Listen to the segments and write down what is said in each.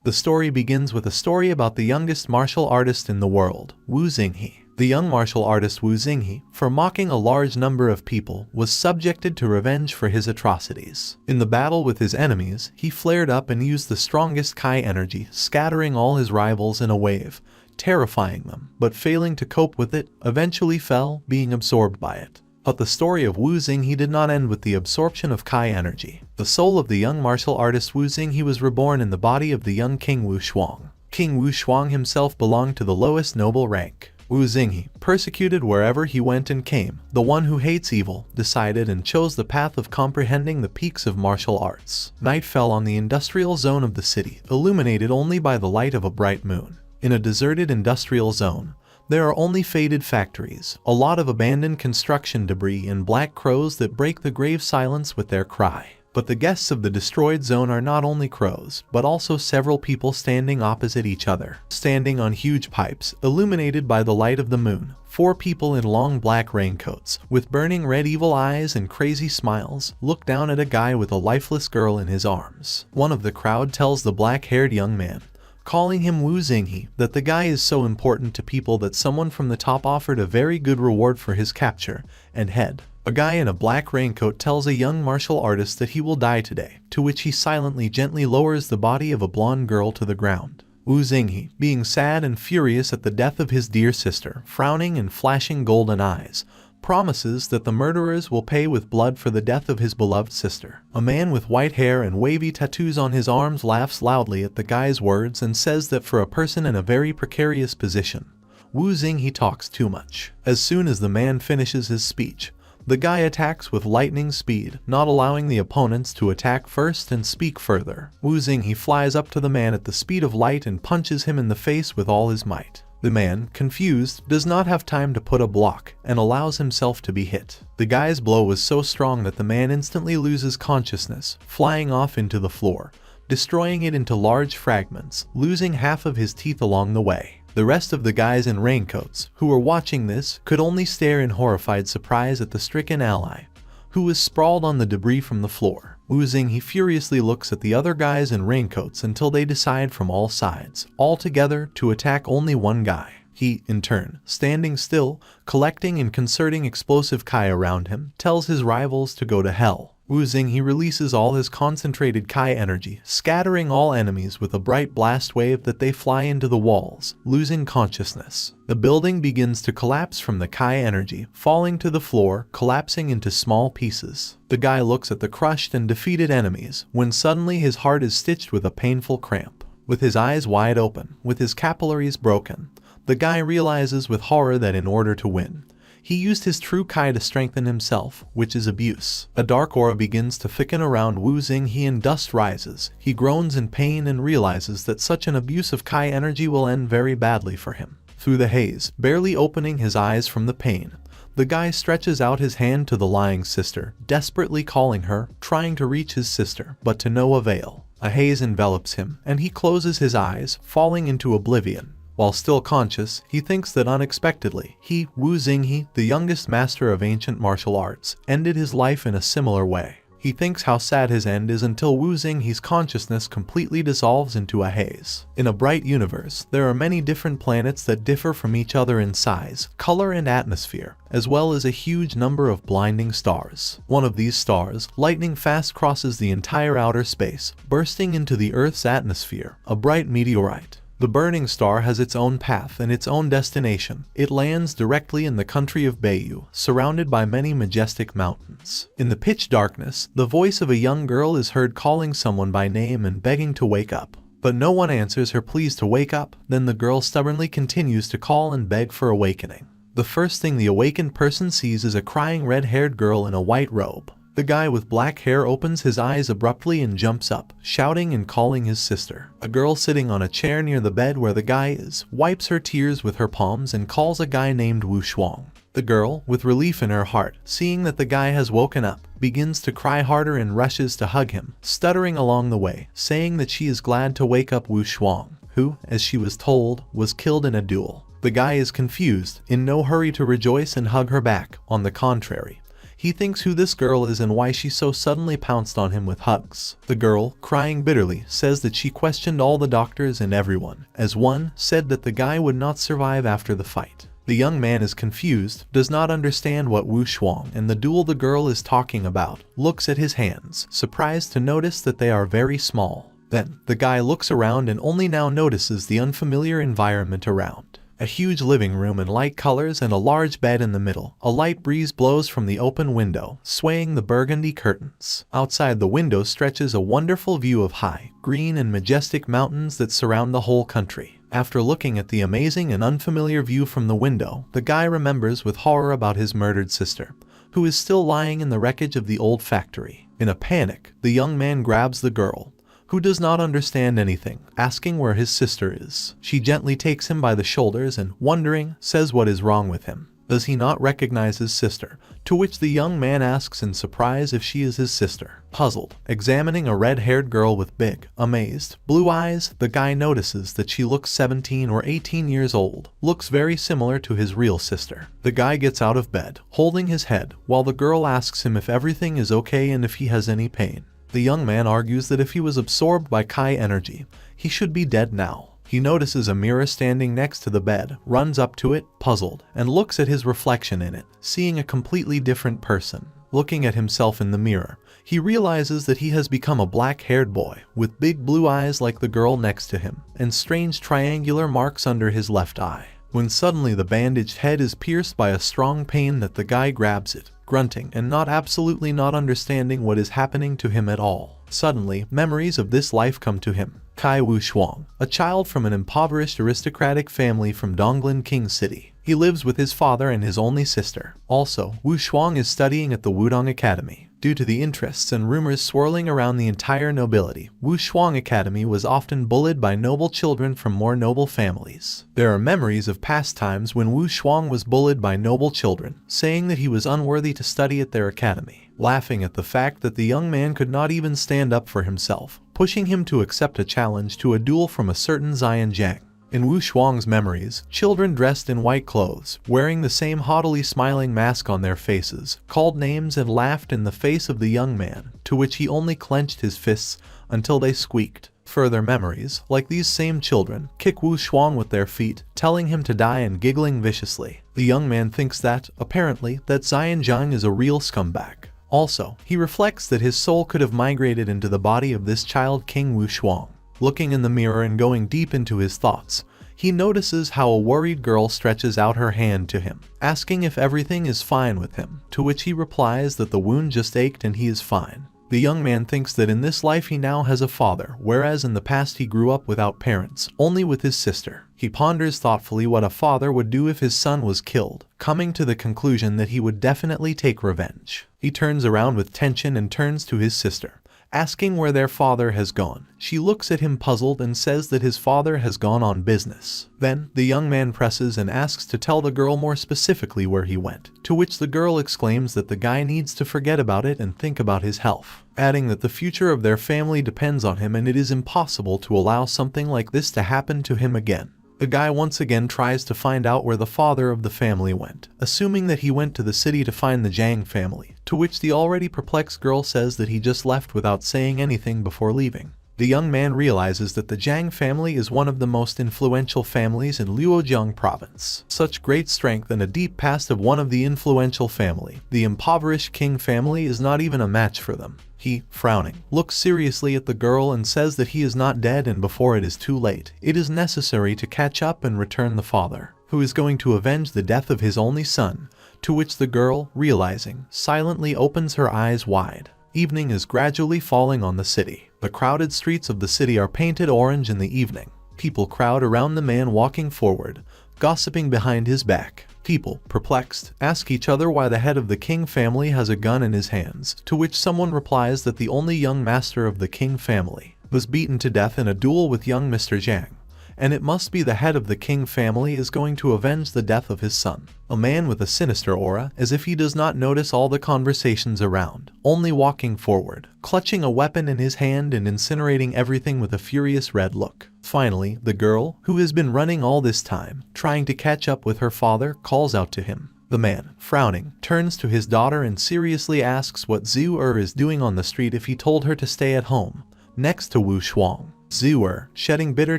The story begins with a story about the youngest martial artist in the world, Wu Xinghe. The young martial artist Wu Xinghe, for mocking a large number of people, was subjected to revenge for his atrocities. In the battle with his enemies, he flared up and used the strongest Kai energy, scattering all his rivals in a wave, terrifying them, but failing to cope with it, eventually fell, being absorbed by it. But the story of Wu Xinghe did not end with the absorption of Kai energy. The soul of the young martial artist Wu Xinghe was reborn in the body of the young King Wu Shuang. King Wu Shuang himself belonged to the lowest noble rank. Wu Xinghe, persecuted wherever he went and came, the one who hates evil, decided and chose the path of comprehending the peaks of martial arts. Night fell on the industrial zone of the city, illuminated only by the light of a bright moon. In a deserted industrial zone, there are only faded factories, a lot of abandoned construction debris, and black crows that break the grave silence with their cry. But the guests of the destroyed zone are not only crows, but also several people standing opposite each other. Standing on huge pipes, illuminated by the light of the moon, 4 people in long black raincoats, with burning red evil eyes and crazy smiles, look down at a guy with a lifeless girl in his arms. One of the crowd tells the black-haired young man, calling him Wu Xinghe, that the guy is so important to people that someone from the top offered a very good reward for his capture and head. A guy in a black raincoat tells a young martial artist that he will die today, to which he silently gently lowers the body of a blonde girl to the ground. Wu Xinghe, being sad and furious at the death of his dear sister, frowning and flashing golden eyes, promises that the murderers will pay with blood for the death of his beloved sister. A man with white hair and wavy tattoos on his arms laughs loudly at the guy's words and says that for a person in a very precarious position, Wu Xinghe talks too much. As soon as the man finishes his speech, the guy attacks with lightning speed, not allowing the opponents to attack first and speak further. Wu Xinghe flies up to the man at the speed of light and punches him in the face with all his might. The man, confused, does not have time to put a block and allows himself to be hit. The guy's blow was so strong that the man instantly loses consciousness, flying off into the floor, destroying it into large fragments, losing half of his teeth along the way. The rest of the guys in raincoats, who were watching this, could only stare in horrified surprise at the stricken ally, who was sprawled on the debris from the floor. Wu Xinghe furiously looks at the other guys in raincoats until they decide from all sides, all together, to attack only one guy. He, in turn, standing still, collecting and concerting explosive Kai around him, tells his rivals to go to hell. Wu Xinghe releases all his concentrated Kai energy, scattering all enemies with a bright blast wave that they fly into the walls, losing consciousness. The building begins to collapse from the Kai energy, falling to the floor, collapsing into small pieces. The guy looks at the crushed and defeated enemies, when suddenly his heart is stitched with a painful cramp. With his eyes wide open, with his capillaries broken, the guy realizes with horror that in order to win, he used his true Kai to strengthen himself, which is abuse. A dark aura begins to thicken around Wu Xinghe and dust rises. He groans in pain and realizes that such an abuse of Kai energy will end very badly for him. Through the haze, barely opening his eyes from the pain, the guy stretches out his hand to the lying sister, desperately calling her, trying to reach his sister, but to no avail. A haze envelops him, and he closes his eyes, falling into oblivion. While still conscious, he thinks that unexpectedly, he, Wu Xinghe, the youngest master of ancient martial arts, ended his life in a similar way. He thinks how sad his end is until Wu Xinghe's consciousness completely dissolves into a haze. In a bright universe, there are many different planets that differ from each other in size, color, and atmosphere, as well as a huge number of blinding stars. One of these stars, lightning fast, crosses the entire outer space, bursting into the Earth's atmosphere, a bright meteorite. The burning star has its own path and its own destination. It lands directly in the country of Beiyu, surrounded by many majestic mountains. In the pitch darkness, the voice of a young girl is heard calling someone by name and begging to wake up. But no one answers her pleas to wake up. Then the girl stubbornly continues to call and beg for awakening. The first thing the awakened person sees is a crying red-haired girl in a white robe. The guy with black hair opens his eyes abruptly and jumps up, shouting and calling his sister. A girl sitting on a chair near the bed where the guy is, wipes her tears with her palms and calls a guy named Wu Shuang. The girl, with relief in her heart, seeing that the guy has woken up, begins to cry harder and rushes to hug him, stuttering along the way, saying that she is glad to wake up Wu Shuang, who, as she was told, was killed in a duel. The guy is confused, in no hurry to rejoice and hug her back. On the contrary, He thinks who this girl is and why she so suddenly pounced on him with hugs. The girl, crying bitterly, says that she questioned all the doctors and everyone, as one said that the guy would not survive after the fight. The young man is confused, does not understand what Wu Shuang and the duel the girl is talking about, looks at his hands, surprised to notice that they are very small. Then, the guy looks around and only now notices the unfamiliar environment around. A huge living room in light colors and a large bed in the middle. A light breeze blows from the open window, swaying the burgundy curtains. Outside the window stretches a wonderful view of high, green and majestic mountains that surround the whole country. After looking at the amazing and unfamiliar view from the window, the guy remembers with horror about his murdered sister, who is still lying in the wreckage of the old factory. In a panic, the young man grabs the girl, who does not understand anything, asking where his sister is. She gently takes him by the shoulders and, wondering, says what is wrong with him. Does he not recognize his sister? To which the young man asks in surprise if she is his sister. Puzzled, examining a red-haired girl with big, amazed, blue eyes, the guy notices that she looks 17 or 18 years old, looks very similar to his real sister. The guy gets out of bed, holding his head, while the girl asks him if everything is okay and if he has any pain. The young man argues that if he was absorbed by Kai energy, he should be dead now. He notices a mirror standing next to the bed, runs up to it, puzzled, and looks at his reflection in it, seeing a completely different person. Looking at himself in the mirror, he realizes that he has become a black-haired boy, with big blue eyes like the girl next to him, and strange triangular marks under his left eye. When suddenly the bandaged head is pierced by a strong pain that the guy grabs it, grunting and absolutely not understanding what is happening to him at all. Suddenly, memories of this life come to him. Kai Wu Shuang, a child from an impoverished aristocratic family from Donglan King City. He lives with his father and his only sister. Also, Wu Shuang is studying at the Wudong Academy. Due to the interests and rumors swirling around the entire nobility, Wu Shuang Academy was often bullied by noble children from more noble families. There are memories of past times when Wu Shuang was bullied by noble children, saying that he was unworthy to study at their academy, laughing at the fact that the young man could not even stand up for himself, pushing him to accept a challenge to a duel from a certain Zion Jiang. In Wu Shuang's memories, children dressed in white clothes, wearing the same haughtily smiling mask on their faces, called names and laughed in the face of the young man, to which he only clenched his fists until they squeaked. Further memories, like these same children, kick Wu Shuang with their feet, telling him to die and giggling viciously. The young man thinks that, apparently, that Zion Jiang is a real scumbag. Also, he reflects that his soul could have migrated into the body of this child King Wu Shuang. Looking in the mirror and going deep into his thoughts, he notices how a worried girl stretches out her hand to him, asking if everything is fine with him, to which he replies that the wound just ached and he is fine. The young man thinks that in this life he now has a father, whereas in the past he grew up without parents, only with his sister. He ponders thoughtfully what a father would do if his son was killed, coming to the conclusion that he would definitely take revenge. He turns around with tension and turns to his sister, asking where their father has gone. She looks at him puzzled and says that his father has gone on business. Then, the young man presses and asks to tell the girl more specifically where he went, to which the girl exclaims that the guy needs to forget about it and think about his health, adding that the future of their family depends on him and it is impossible to allow something like this to happen to him again. The guy once again tries to find out where the father of the family went, assuming that he went to the city to find the Jiang family, to which the already perplexed girl says that he just left without saying anything before leaving. The young man realizes that the Jiang family is one of the most influential families in Luojiang province. Such great strength and a deep past of one of the influential family, the impoverished king family, is not even a match for them. He, frowning, looks seriously at the girl and says that he is not dead and before it is too late, it is necessary to catch up and return the father, who is going to avenge the death of his only son, to which the girl, realizing, silently opens her eyes wide. Evening is gradually falling on the city. The crowded streets of the city are painted orange in the evening. People crowd around the man walking forward, gossiping behind his back. People, perplexed, ask each other why the head of the king family has a gun in his hands, to which someone replies that the only young master of the king family was beaten to death in a duel with young Mr. Jiang, and it must be the head of the king family is going to avenge the death of his son. A man with a sinister aura, as if he does not notice all the conversations around, only walking forward, clutching a weapon in his hand and incinerating everything with a furious red look. Finally, the girl, who has been running all this time, trying to catch up with her father, calls out to him. The man, frowning, turns to his daughter and seriously asks what Zhu is doing on the street if he told her to stay at home, next to Wu Shuang. Zhu, shedding bitter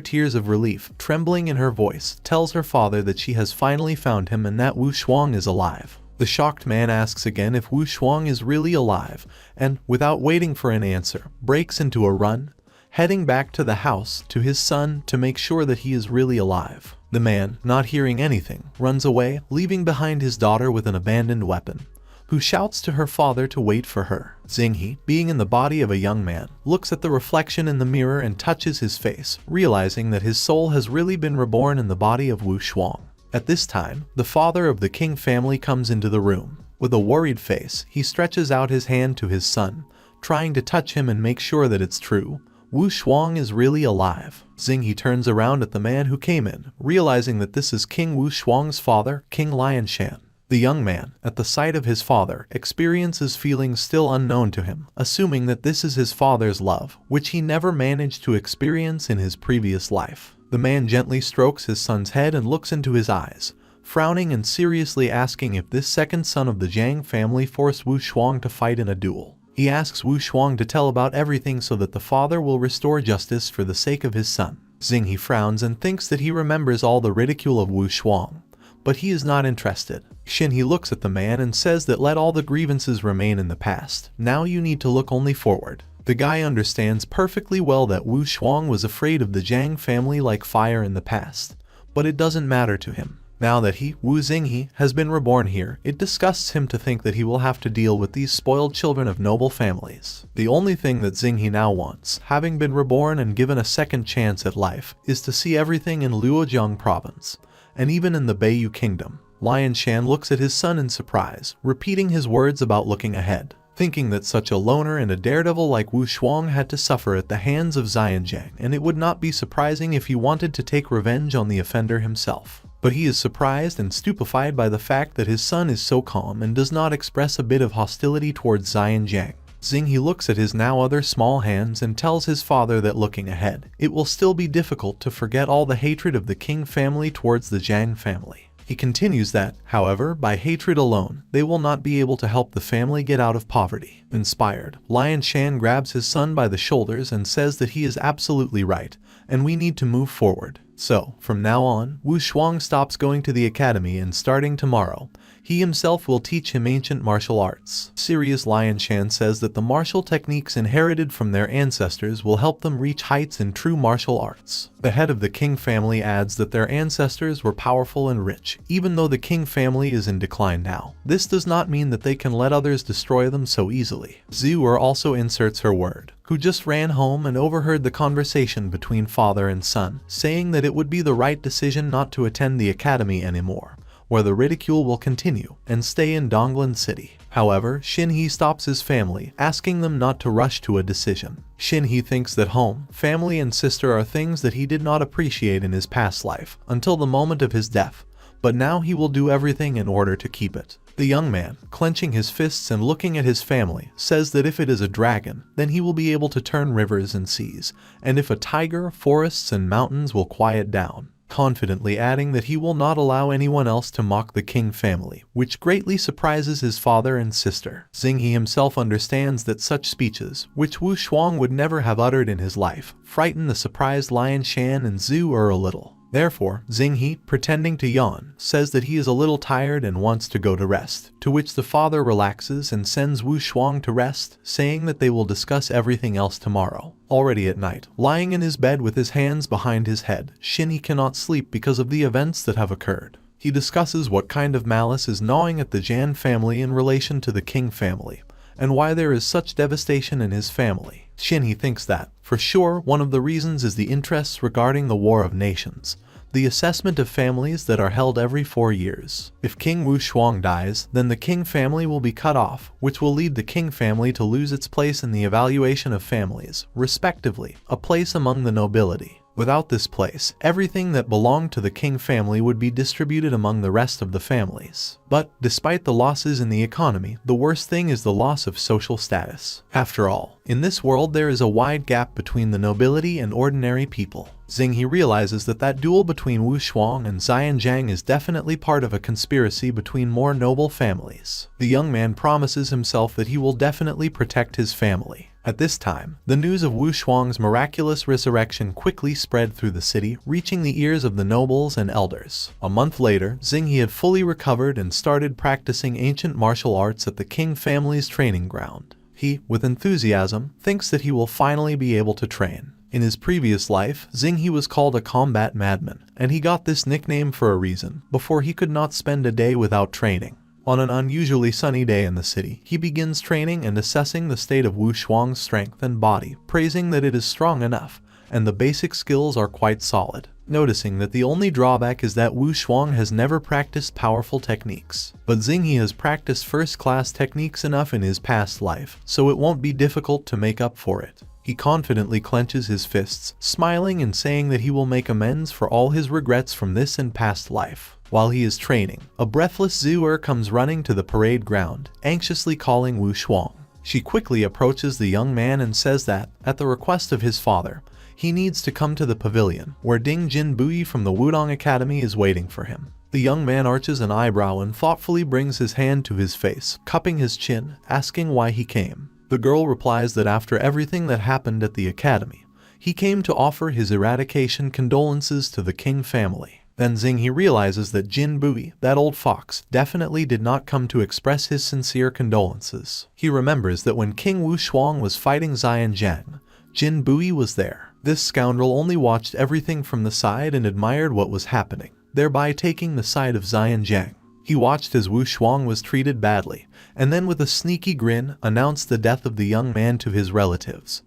tears of relief, trembling in her voice, tells her father that she has finally found him and that Wu Shuang is alive. The shocked man asks again if Wu Shuang is really alive, and, without waiting for an answer, breaks into a run, heading back to the house to his son to make sure that he is really alive. The man, not hearing anything, runs away, leaving behind his daughter with an abandoned weapon, who shouts to her father to wait for her. Xinghe, being in the body of a young man, looks at the reflection in the mirror and touches his face, realizing that his soul has really been reborn in the body of Wu Shuang. At this time, the father of the King family comes into the room. With a worried face, he stretches out his hand to his son, trying to touch him and make sure that it's true. Wu Shuang is really alive. Xinghe turns around at the man who came in, realizing that this is King Wu Shuang's father, King Lianshan. The young man, at the sight of his father, experiences feelings still unknown to him, assuming that this is his father's love, which he never managed to experience in his previous life. The man gently strokes his son's head and looks into his eyes, frowning and seriously asking if this second son of the Jiang family forced Wu Shuang to fight in a duel. He asks Wu Shuang to tell about everything so that the father will restore justice for the sake of his son. Xinghe frowns and thinks that he remembers all the ridicule of Wu Shuang, but he is not interested. Xinghe looks at the man and says that let all the grievances remain in the past. Now you need to look only forward. The guy understands perfectly well that Wu Shuang was afraid of the Jiang family like fire in the past, but it doesn't matter to him. Now that he, Wu Xinghe, has been reborn here, it disgusts him to think that he will have to deal with these spoiled children of noble families. The only thing that Xinghe now wants, having been reborn and given a second chance at life, is to see everything in Luojiang province, and even in the Beiyu kingdom. Lianshan looks at his son in surprise, repeating his words about looking ahead, thinking that such a loner and a daredevil like Wu Shuang had to suffer at the hands of Xianjiang, and it would not be surprising if he wanted to take revenge on the offender himself. But he is surprised and stupefied by the fact that his son is so calm and does not express a bit of hostility towards Xianjiang. Xinghe looks at his now other small hands and tells his father that looking ahead, it will still be difficult to forget all the hatred of the King family towards the Jiang family. He continues that, however, by hatred alone, they will not be able to help the family get out of poverty. Inspired, Lianshan grabs his son by the shoulders and says that he is absolutely right, and we need to move forward. So, from now on, Wu Shuang stops going to the academy and starting tomorrow, he himself will teach him ancient martial arts. Serious Lianshan says that the martial techniques inherited from their ancestors will help them reach heights in true martial arts. The head of the King family adds that their ancestors were powerful and rich, even though the King family is in decline now. This does not mean that they can let others destroy them so easily. Zhu also inserts her word, who just ran home and overheard the conversation between father and son, saying that it would be the right decision not to attend the academy anymore, where the ridicule will continue, and stay in Donglan City. However, Xinghe stops his family, asking them not to rush to a decision. Xinghe thinks that home, family and sister are things that he did not appreciate in his past life, until the moment of his death, but now he will do everything in order to keep it. The young man, clenching his fists and looking at his family, says that if it is a dragon, then he will be able to turn rivers and seas, and if a tiger, forests and mountains will quiet down, confidently adding that he will not allow anyone else to mock the King family, which greatly surprises his father and sister. Xinghe himself understands that such speeches, which Wu Shuang would never have uttered in his life, frighten the surprised Lianshan and Zhu a little. Therefore, Xinghe, pretending to yawn, says that he is a little tired and wants to go to rest, to which the father relaxes and sends Wu Shuang to rest, saying that they will discuss everything else tomorrow. Already at night, lying in his bed with his hands behind his head, Xinghe cannot sleep because of the events that have occurred. He discusses what kind of malice is gnawing at the Jian family in relation to the King family, and why there is such devastation in his family. Xinghe thinks that, for sure, one of the reasons is the interests regarding the War of Nations, the assessment of families that are held every 4 years. If King Wu Shuang dies, then the King family will be cut off, which will lead the King family to lose its place in the evaluation of families, respectively, a place among the nobility. Without this place, everything that belonged to the King family would be distributed among the rest of the families. But, despite the losses in the economy, the worst thing is the loss of social status. After all, in this world there is a wide gap between the nobility and ordinary people. Xinghe realizes that that duel between Wu Shuang and Xian Zhang is definitely part of a conspiracy between more noble families. The young man promises himself that he will definitely protect his family. At this time, the news of Wu Shuang's miraculous resurrection quickly spread through the city, reaching the ears of the nobles and elders. A month later, Xinghe had fully recovered and started practicing ancient martial arts at the King family's training ground. He, with enthusiasm, thinks that he will finally be able to train. In his previous life, Xinghe was called a combat madman, and he got this nickname for a reason. Before, he could not spend a day without training. On an unusually sunny day in the city, he begins training and assessing the state of Wu Shuang's strength and body, praising that it is strong enough, and the basic skills are quite solid. Noticing that the only drawback is that Wu Shuang has never practiced powerful techniques. But Xinghe has practiced first-class techniques enough in his past life, so it won't be difficult to make up for it. He confidently clenches his fists, smiling and saying that he will make amends for all his regrets from this and past life. While he is training, a breathless Zhu comes running to the parade ground, anxiously calling Wu Shuang. She quickly approaches the young man and says that, at the request of his father, he needs to come to the pavilion, where Ding Jinbui from the Wudong Academy is waiting for him. The young man arches an eyebrow and thoughtfully brings his hand to his face, cupping his chin, asking why he came. The girl replies that after everything that happened at the academy, he came to offer his eradication condolences to the King family. Then Xinghe realizes that Jinbui, that old fox, definitely did not come to express his sincere condolences. He remembers that when King Wu Shuang was fighting Xian Zhang, Jinbui was there. This scoundrel only watched everything from the side and admired what was happening, thereby taking the side of Xian Zhang. He watched as Wu Shuang was treated badly, and then with a sneaky grin announced the death of the young man to his relatives,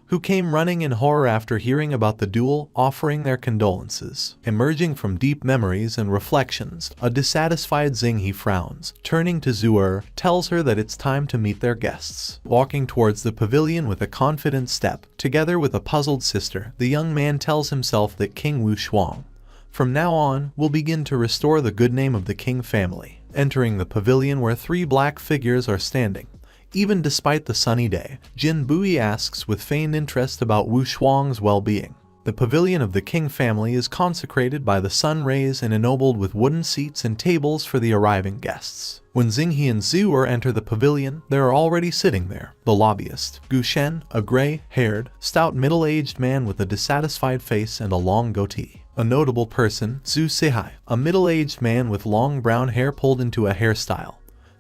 who came running in horror after hearing about the duel, offering their condolences. Emerging from deep memories and reflections, a dissatisfied Xinghe frowns, turning to Zhu tells her that it's time to meet their guests. Walking towards the pavilion with a confident step, together with a puzzled sister, the young man tells himself that King Wu Shuang, from now on, will begin to restore the good name of the King family. Entering the pavilion where 3 black figures are standing, even despite the sunny day, Jinbui asks with feigned interest about Wu Shuang's well-being. The pavilion of the King family is consecrated by the sun rays and ennobled with wooden seats and tables for the arriving guests. When Xinghe and Zhu enter the pavilion, they are already sitting there. The lobbyist, Gu Shen, a gray-haired, stout middle-aged man with a dissatisfied face and a long goatee. A notable person, Zhu Sihai, a middle-aged man with long brown hair pulled into a hairstyle.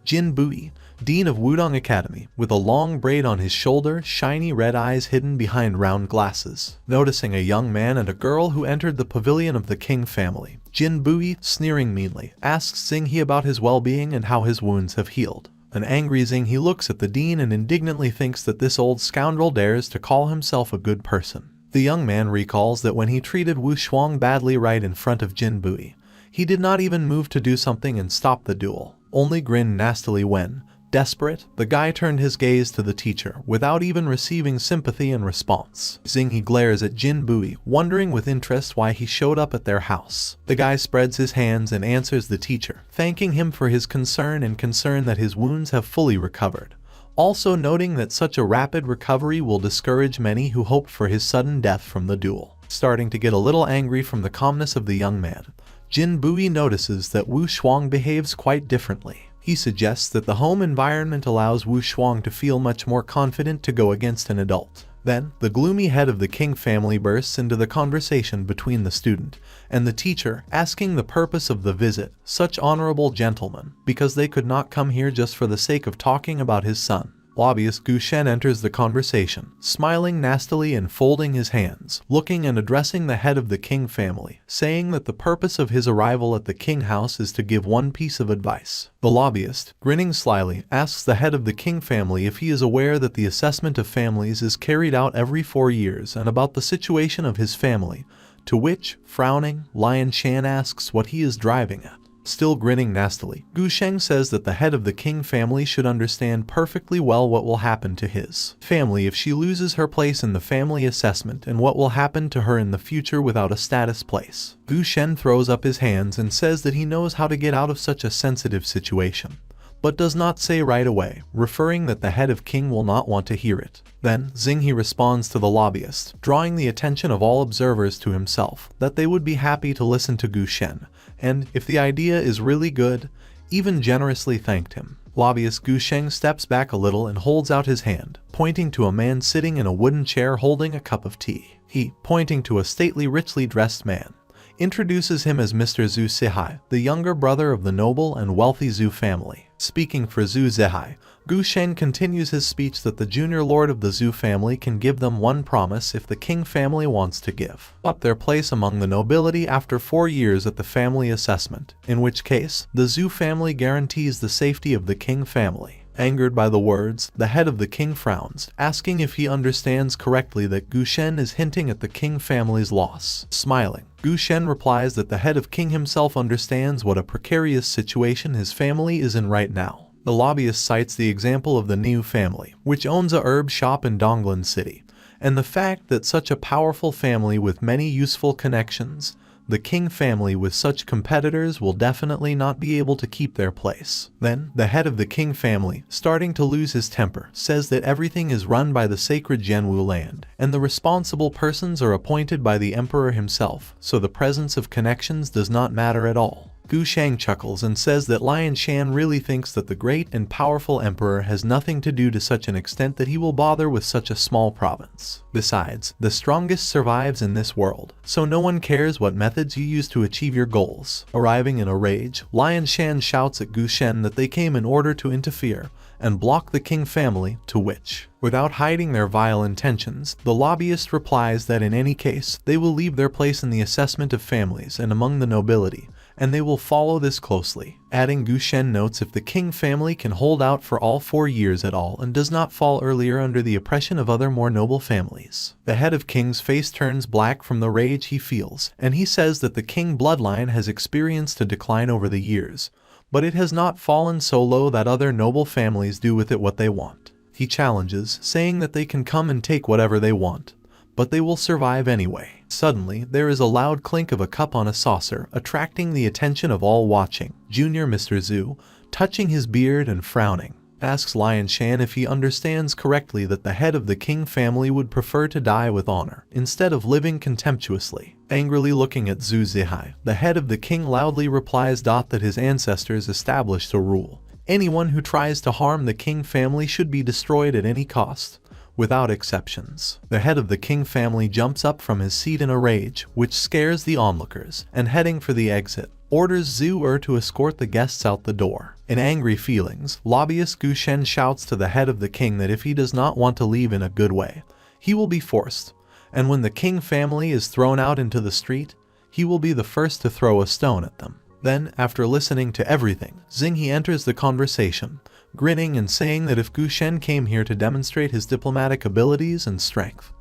Jinbui, Dean of Wudong Academy, with a long braid on his shoulder, shiny red eyes hidden behind round glasses. Noticing a young man and a girl who entered the pavilion of the King family, Jinbui, sneering meanly, asks Xinghe about his well-being and how his wounds have healed. An angry Xinghe looks at the dean and indignantly thinks that this old scoundrel dares to call himself a good person. The young man recalls that when he treated Wu Shuang badly right in front of Jinbui, he did not even move to do something and stop the duel, only grinned nastily when, desperate, the guy turned his gaze to the teacher without even receiving sympathy in response. Xinghe glares at Jinbui, wondering with interest why he showed up at their house. The guy spreads his hands and answers the teacher, thanking him for his concern and concern that his wounds have fully recovered, also noting that such a rapid recovery will discourage many who hoped for his sudden death from the duel. Starting to get a little angry from the calmness of the young man, Jinbui notices that Wu Shuang behaves quite differently. He suggests that the home environment allows Wu Shuang to feel much more confident to go against an adult. Then, the gloomy head of the King family bursts into the conversation between the student and the teacher, asking the purpose of the visit, such honorable gentlemen, because they could not come here just for the sake of talking about his son. Lobbyist Gu Shen enters the conversation, smiling nastily and folding his hands, looking and addressing the head of the King family, saying that the purpose of his arrival at the King house is to give one piece of advice. The lobbyist, grinning slyly, asks the head of the King family if he is aware that the assessment of families is carried out every 4 years and about the situation of his family, to which, frowning, Lion Shan asks what he is driving at. Still grinning nastily, Gu Sheng says that the head of the King family should understand perfectly well what will happen to his family if she loses her place in the family assessment and what will happen to her in the future without a status place. Gu Shen throws up his hands and says that he knows how to get out of such a sensitive situation. but does not say right away, referring that the head of king will not want to hear it. Then, Xinghe responds to the lobbyist, drawing the attention of all observers to himself, that they would be happy to listen to Gu Shen, and, if the idea is really good, even generously thanked him. Lobbyist Gu Sheng steps back a little and holds out his hand, pointing to a man sitting in a wooden chair holding a cup of tea. He, pointing to a stately, richly dressed man, introduces him as Mr. Zhu Zihai, the younger brother of the noble and wealthy Zhu family. Speaking for Zhu Zihai, Gu Sheng continues his speech that the junior lord of the Zhu family can give them one promise if the king family wants to give up their place among the nobility after 4 years at the family assessment, in which case, the Zhu family guarantees the safety of the king family. Angered by the words, the head of the king frowns, asking if he understands correctly that Gu Shen is hinting at the king family's loss. Smiling, Gu Shen replies that the head of king himself understands what a precarious situation his family is in right now. The lobbyist cites the example of the Niu family, which owns a herb shop in Donglan City, and the fact that such a powerful family with many useful connections, the king family with such competitors, will definitely not be able to keep their place. Then, the head of the king family, starting to lose his temper, says that everything is run by the sacred Zhenwu land, and the responsible persons are appointed by the emperor himself, so the presence of connections does not matter at all. Gu Sheng chuckles and says that Lion Shan really thinks that the great and powerful emperor has nothing to do to such an extent that he will bother with such a small province. Besides, the strongest survives in this world, so no one cares what methods you use to achieve your goals. Arriving in a rage, Lion Shan shouts at Gu Shen that they came in order to interfere and block the king family, to which, without hiding their vile intentions, the lobbyist replies that in any case, they will leave their place in the assessment of families and among the nobility, and they will follow this closely. Adding, Gu Shen notes if the king family can hold out for all 4 years at all and does not fall earlier under the oppression of other more noble families. The head of king's face turns black from the rage he feels, and he says that the king bloodline has experienced a decline over the years, but it has not fallen so low that other noble families do with it what they want. He challenges, saying that they can come and take whatever they want, but they will survive anyway. Suddenly, there is a loud clink of a cup on a saucer, attracting the attention of all watching. Junior Mr. Zhu, touching his beard and frowning, asks Lion Shan if he understands correctly that the head of the king family would prefer to die with honor, instead of living contemptuously. Angrily looking at Zhu Zihai, the head of the king loudly replies that his ancestors established a rule. Anyone who tries to harm the king family should be destroyed at any cost, without exceptions. The head of the king family jumps up from his seat in a rage, which scares the onlookers, and heading for the exit, orders Zhu to escort the guests out the door. In angry feelings, lobbyist Gu Shen shouts to the head of the king that if he does not want to leave in a good way, he will be forced, and when the king family is thrown out into the street, he will be the first to throw a stone at them. Then, after listening to everything, Xinghe enters the conversation, grinning and saying that if Gu Shen came here to demonstrate his diplomatic abilities and strength,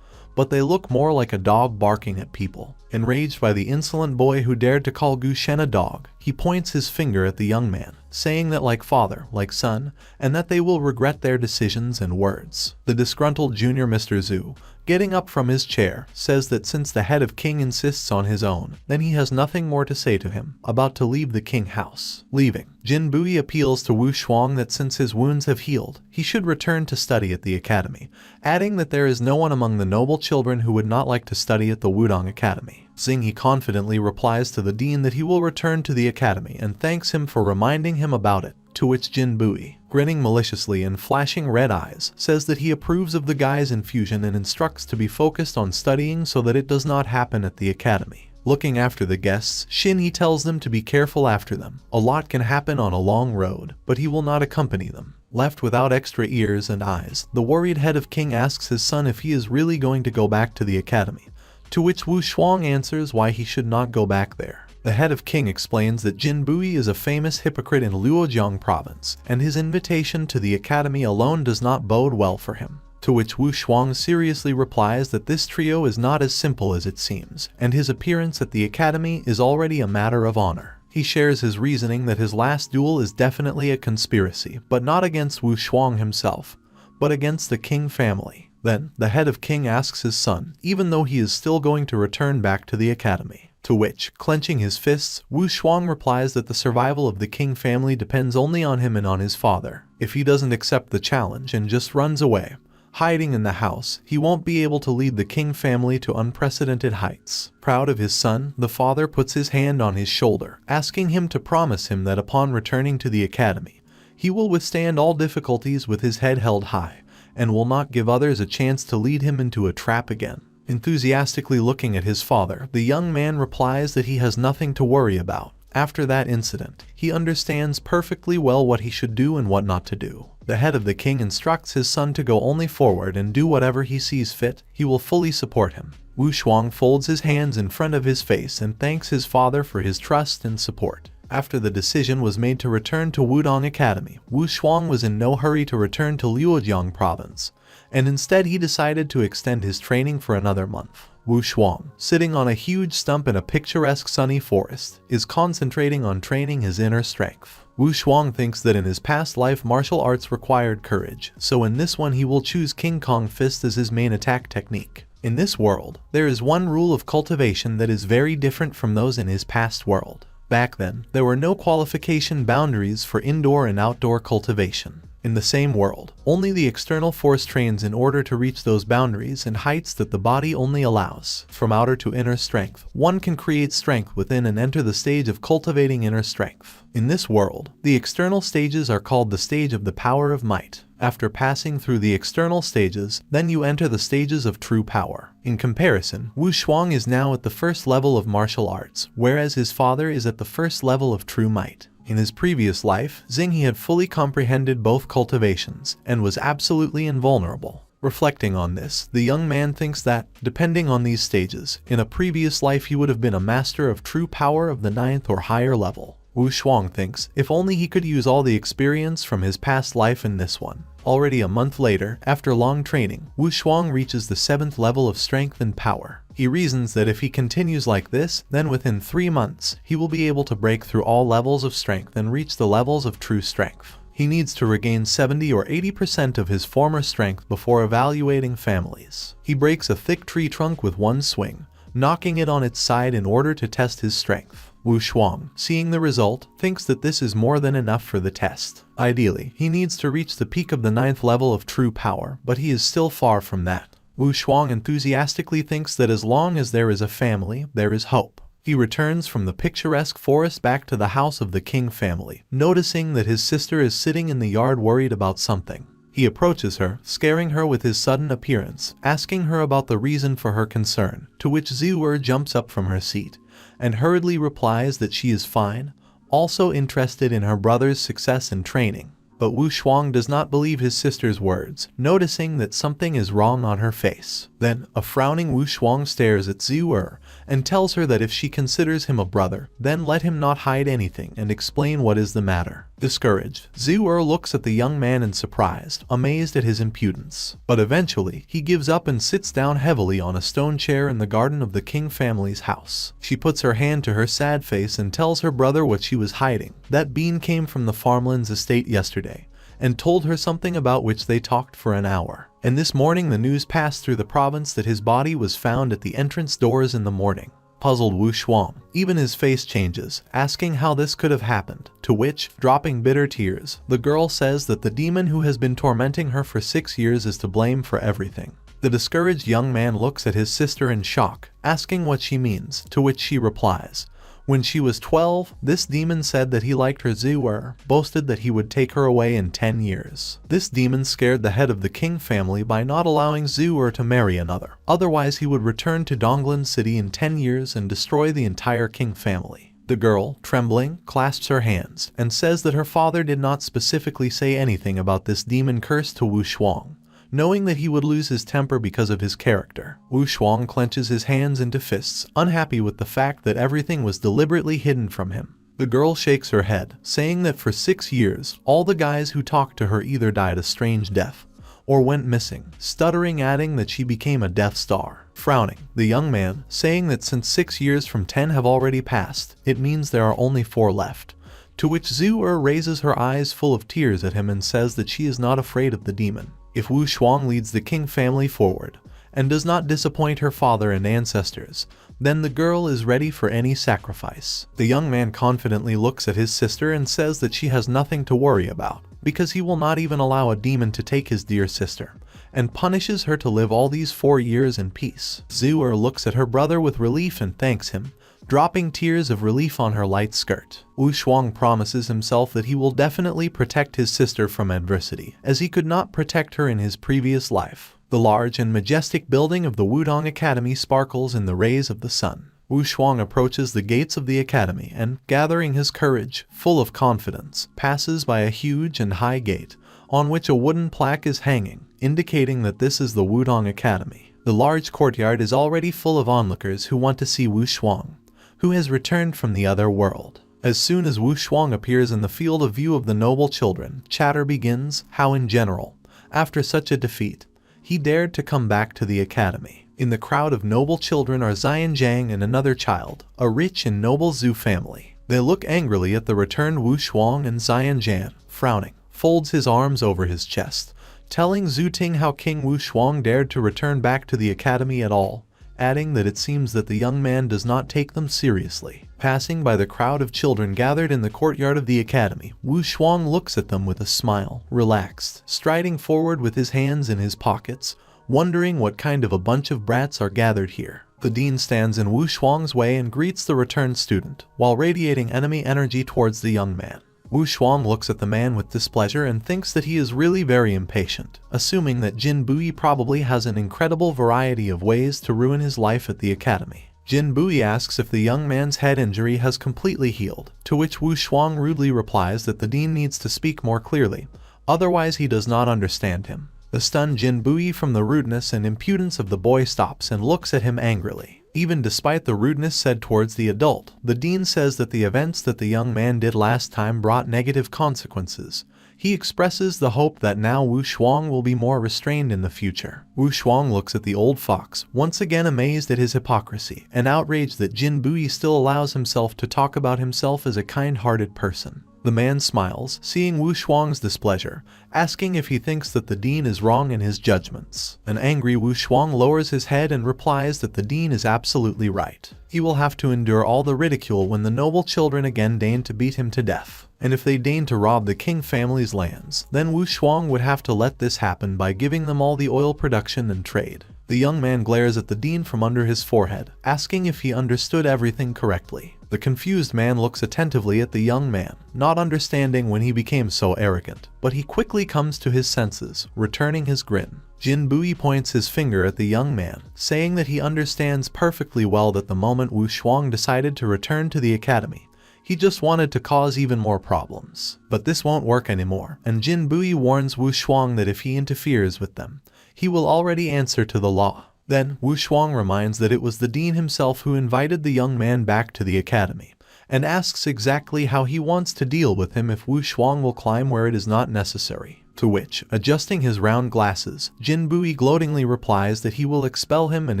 but they look more like a dog barking at people. Enraged by the insolent boy who dared to call Gu Shen a dog, he points his finger at the young man, saying that like father, like son, and that they will regret their decisions and words. The disgruntled junior Mr. Zhu, getting up from his chair, says that since the head of king insists on his own, then he has nothing more to say to him, about to leave the king house. Leaving, Jin Bui appeals to Wu Shuang that since his wounds have healed, he should return to study at the academy, adding that there is no one among the noble children who would not like to study at the Wudong Academy. Xinghe confidently replies to the dean that he will return to the academy and thanks him for reminding him about it, to which Jin Bui, grinning maliciously and flashing red eyes, says that he approves of the guy's infusion and instructs to be focused on studying so that it does not happen at the academy. Looking after the guests, Xinghe tells them to be careful after them. A lot can happen on a long road, but he will not accompany them. Left without extra ears and eyes, the worried head of king asks his son if he is really going to go back to the academy, to which Wu Shuang answers why he should not go back there. The head of king explains that Jin Bui is a famous hypocrite in Luojiang province, and his invitation to the academy alone does not bode well for him. To which Wu Shuang seriously replies that this trio is not as simple as it seems, and his appearance at the academy is already a matter of honor. He shares his reasoning that his last duel is definitely a conspiracy, but not against Wu Shuang himself, but against the king family. Then, the head of king asks his son, even though he is still going to return back to the academy, To which, clenching his fists, Wu Shuang replies that the survival of the King family depends only on him and on his father. If he doesn't accept the challenge and just runs away, hiding in the house, he won't be able to lead the King family to unprecedented heights. Proud of his son, the father puts his hand on his shoulder, asking him to promise him that upon returning to the academy, he will withstand all difficulties with his head held high, and will not give others a chance to lead him into a trap again. Enthusiastically looking at his father, the young man replies that he has nothing to worry about. After that incident, he understands perfectly well what he should do and what not to do. The head of the king instructs his son to go only forward and do whatever he sees fit. He will fully support him. Wu Shuang folds his hands in front of his face and thanks his father for his trust and support. After the decision was made to return to Wudong Academy, Wu Shuang was in no hurry to return to Liujiang province, and instead he decided to extend his training for another month. Wu Shuang, sitting on a huge stump in a picturesque sunny forest, is concentrating on training his inner strength. Wu Shuang thinks that in his past life martial arts required courage, so in this one he will choose King Kong Fist as his main attack technique. In this world, there is one rule of cultivation that is very different from those in his past world. Back then, there were no qualification boundaries for indoor and outdoor cultivation. In the same world, only the external force trains in order to reach those boundaries and heights that the body only allows. From outer to inner strength, one can create strength within and enter the stage of cultivating inner strength. In this world, the external stages are called the stage of the power of might. After passing through the external stages, then you enter the stages of true power. In comparison, Wu Shuang is now at the first level of martial arts, whereas his father is at the first level of true might. In his previous life, Xinghe had fully comprehended both cultivations, and was absolutely invulnerable. Reflecting on this, the young man thinks that, depending on these stages, in a previous life he would have been a master of true power of the 9th or higher level. Wu Shuang thinks, if only he could use all the experience from his past life in this one. Already a month later, after long training, Wu Shuang reaches the 7th level of strength and power. He reasons that if he continues like this, then within 3 months, he will be able to break through all levels of strength and reach the levels of true strength. He needs to regain 70 or 80% of his former strength before evaluating families. He breaks a thick tree trunk with one swing, knocking it on its side in order to test his strength. Wu Shuang, seeing the result, thinks that this is more than enough for the test. Ideally, he needs to reach the peak of the 9th level of true power, but he is still far from that. Wu Shuang enthusiastically thinks that as long as there is a family, there is hope. He returns from the picturesque forest back to the house of the King family, noticing that his sister is sitting in the yard worried about something. He approaches her, scaring her with his sudden appearance, asking her about the reason for her concern, to which Ziwer jumps up from her seat and hurriedly replies that she is fine, also interested in her brother's success in training. But Wu Shuang does not believe his sister's words, noticing that something is wrong on her face. Then, a frowning Wu Shuang stares at Ziwer and tells her that if she considers him a brother, then let him not hide anything and explain what is the matter. Discouraged, Ziwer looks at the young man in surprise, amazed at his impudence. But eventually, he gives up and sits down heavily on a stone chair in the garden of the King family's house. She puts her hand to her sad face and tells her brother what she was hiding. That bean came from the farmland's estate yesterday, and told her something about which they talked for an hour. And this morning the news passed through the province that his body was found at the entrance doors in the morning. Puzzled Wu Shuang, even his face changes, asking how this could have happened, to which, dropping bitter tears, the girl says that the demon who has been tormenting her for 6 years is to blame for everything. The discouraged young man looks at his sister in shock, asking what she means, to which she replies, when she was 12, this demon said that he liked her. Ziwer boasted that he would take her away in 10 years. This demon scared the head of the King family by not allowing Ziwer to marry another. Otherwise he would return to Donglan City in 10 years and destroy the entire King family. The girl, trembling, clasps her hands and says that her father did not specifically say anything about this demon curse to Wu Shuang, knowing that he would lose his temper because of his character. Wu Shuang clenches his hands into fists, unhappy with the fact that everything was deliberately hidden from him. The girl shakes her head, saying that for 6 years, all the guys who talked to her either died a strange death or went missing, stuttering, adding that she became a Death Star. Frowning, the young man, saying that since 6 years from 10 have already passed, it means there are only 4 left. To which Ziwer raises her eyes full of tears at him and says that she is not afraid of the demon. If Wu Shuang leads the King family forward, and does not disappoint her father and ancestors, then the girl is ready for any sacrifice. The young man confidently looks at his sister and says that she has nothing to worry about, because he will not even allow a demon to take his dear sister, and punishes her to live all these 4 years in peace. Zhu looks at her brother with relief and thanks him, dropping tears of relief on her light skirt. Wu Shuang promises himself that he will definitely protect his sister from adversity, as he could not protect her in his previous life. The large and majestic building of the Wudong Academy sparkles in the rays of the sun. Wu Shuang approaches the gates of the academy and, gathering his courage, full of confidence, passes by a huge and high gate, on which a wooden plaque is hanging, indicating that this is the Wudong Academy. The large courtyard is already full of onlookers who want to see Wu Shuang, who has returned from the other world. As soon as Wu Shuang appears in the field of view of the noble children, chatter begins how in general, after such a defeat, he dared to come back to the academy. In the crowd of noble children are Zion Jiang and another child, a rich and noble Zhu family. They look angrily at the returned Wu Shuang, and Zion Jiang, frowning, folds his arms over his chest, telling Zhu Ting how King Wu Shuang dared to return back to the academy at all, adding that it seems that the young man does not take them seriously. Passing by the crowd of children gathered in the courtyard of the academy, Wu Shuang looks at them with a smile, relaxed, striding forward with his hands in his pockets, wondering what kind of a bunch of brats are gathered here. The dean stands in Wu Shuang's way and greets the returned student, while radiating enemy energy towards the young man. Wu Shuang looks at the man with displeasure and thinks that he is really very impatient, assuming that Jin Bui probably has an incredible variety of ways to ruin his life at the academy. Jin Bui asks if the young man's head injury has completely healed, to which Wu Shuang rudely replies that the dean needs to speak more clearly, otherwise he does not understand him. The stunned Jin Bui from the rudeness and impudence of the boy stops and looks at him angrily. Even despite the rudeness said towards the adult, the dean says that the events that the young man did last time brought negative consequences. He expresses the hope that now Wu Shuang will be more restrained in the future. Wu Shuang looks at the old fox, once again amazed at his hypocrisy, and outraged that Jin Bui still allows himself to talk about himself as a kind-hearted person. The man smiles, seeing Wu Shuang's displeasure, asking if he thinks that the dean is wrong in his judgments. An angry Wu Shuang lowers his head and replies that the dean is absolutely right. He will have to endure all the ridicule when the noble children again deign to beat him to death. And if they deign to rob the king family's lands, then Wu Shuang would have to let this happen by giving them all the oil production and trade. The young man glares at the dean from under his forehead, asking if he understood everything correctly. The confused man looks attentively at the young man, not understanding when he became so arrogant, but he quickly comes to his senses, returning his grin. Jin Bui points his finger at the young man, saying that he understands perfectly well that the moment Wu Shuang decided to return to the academy, he just wanted to cause even more problems. But this won't work anymore, and Jin Bui warns Wu Shuang that if he interferes with them, he will already answer to the law. Then, Wu Shuang reminds that it was the dean himself who invited the young man back to the academy, and asks exactly how he wants to deal with him if Wu Shuang will climb where it is not necessary. To which, adjusting his round glasses, Jin Bui gloatingly replies that he will expel him and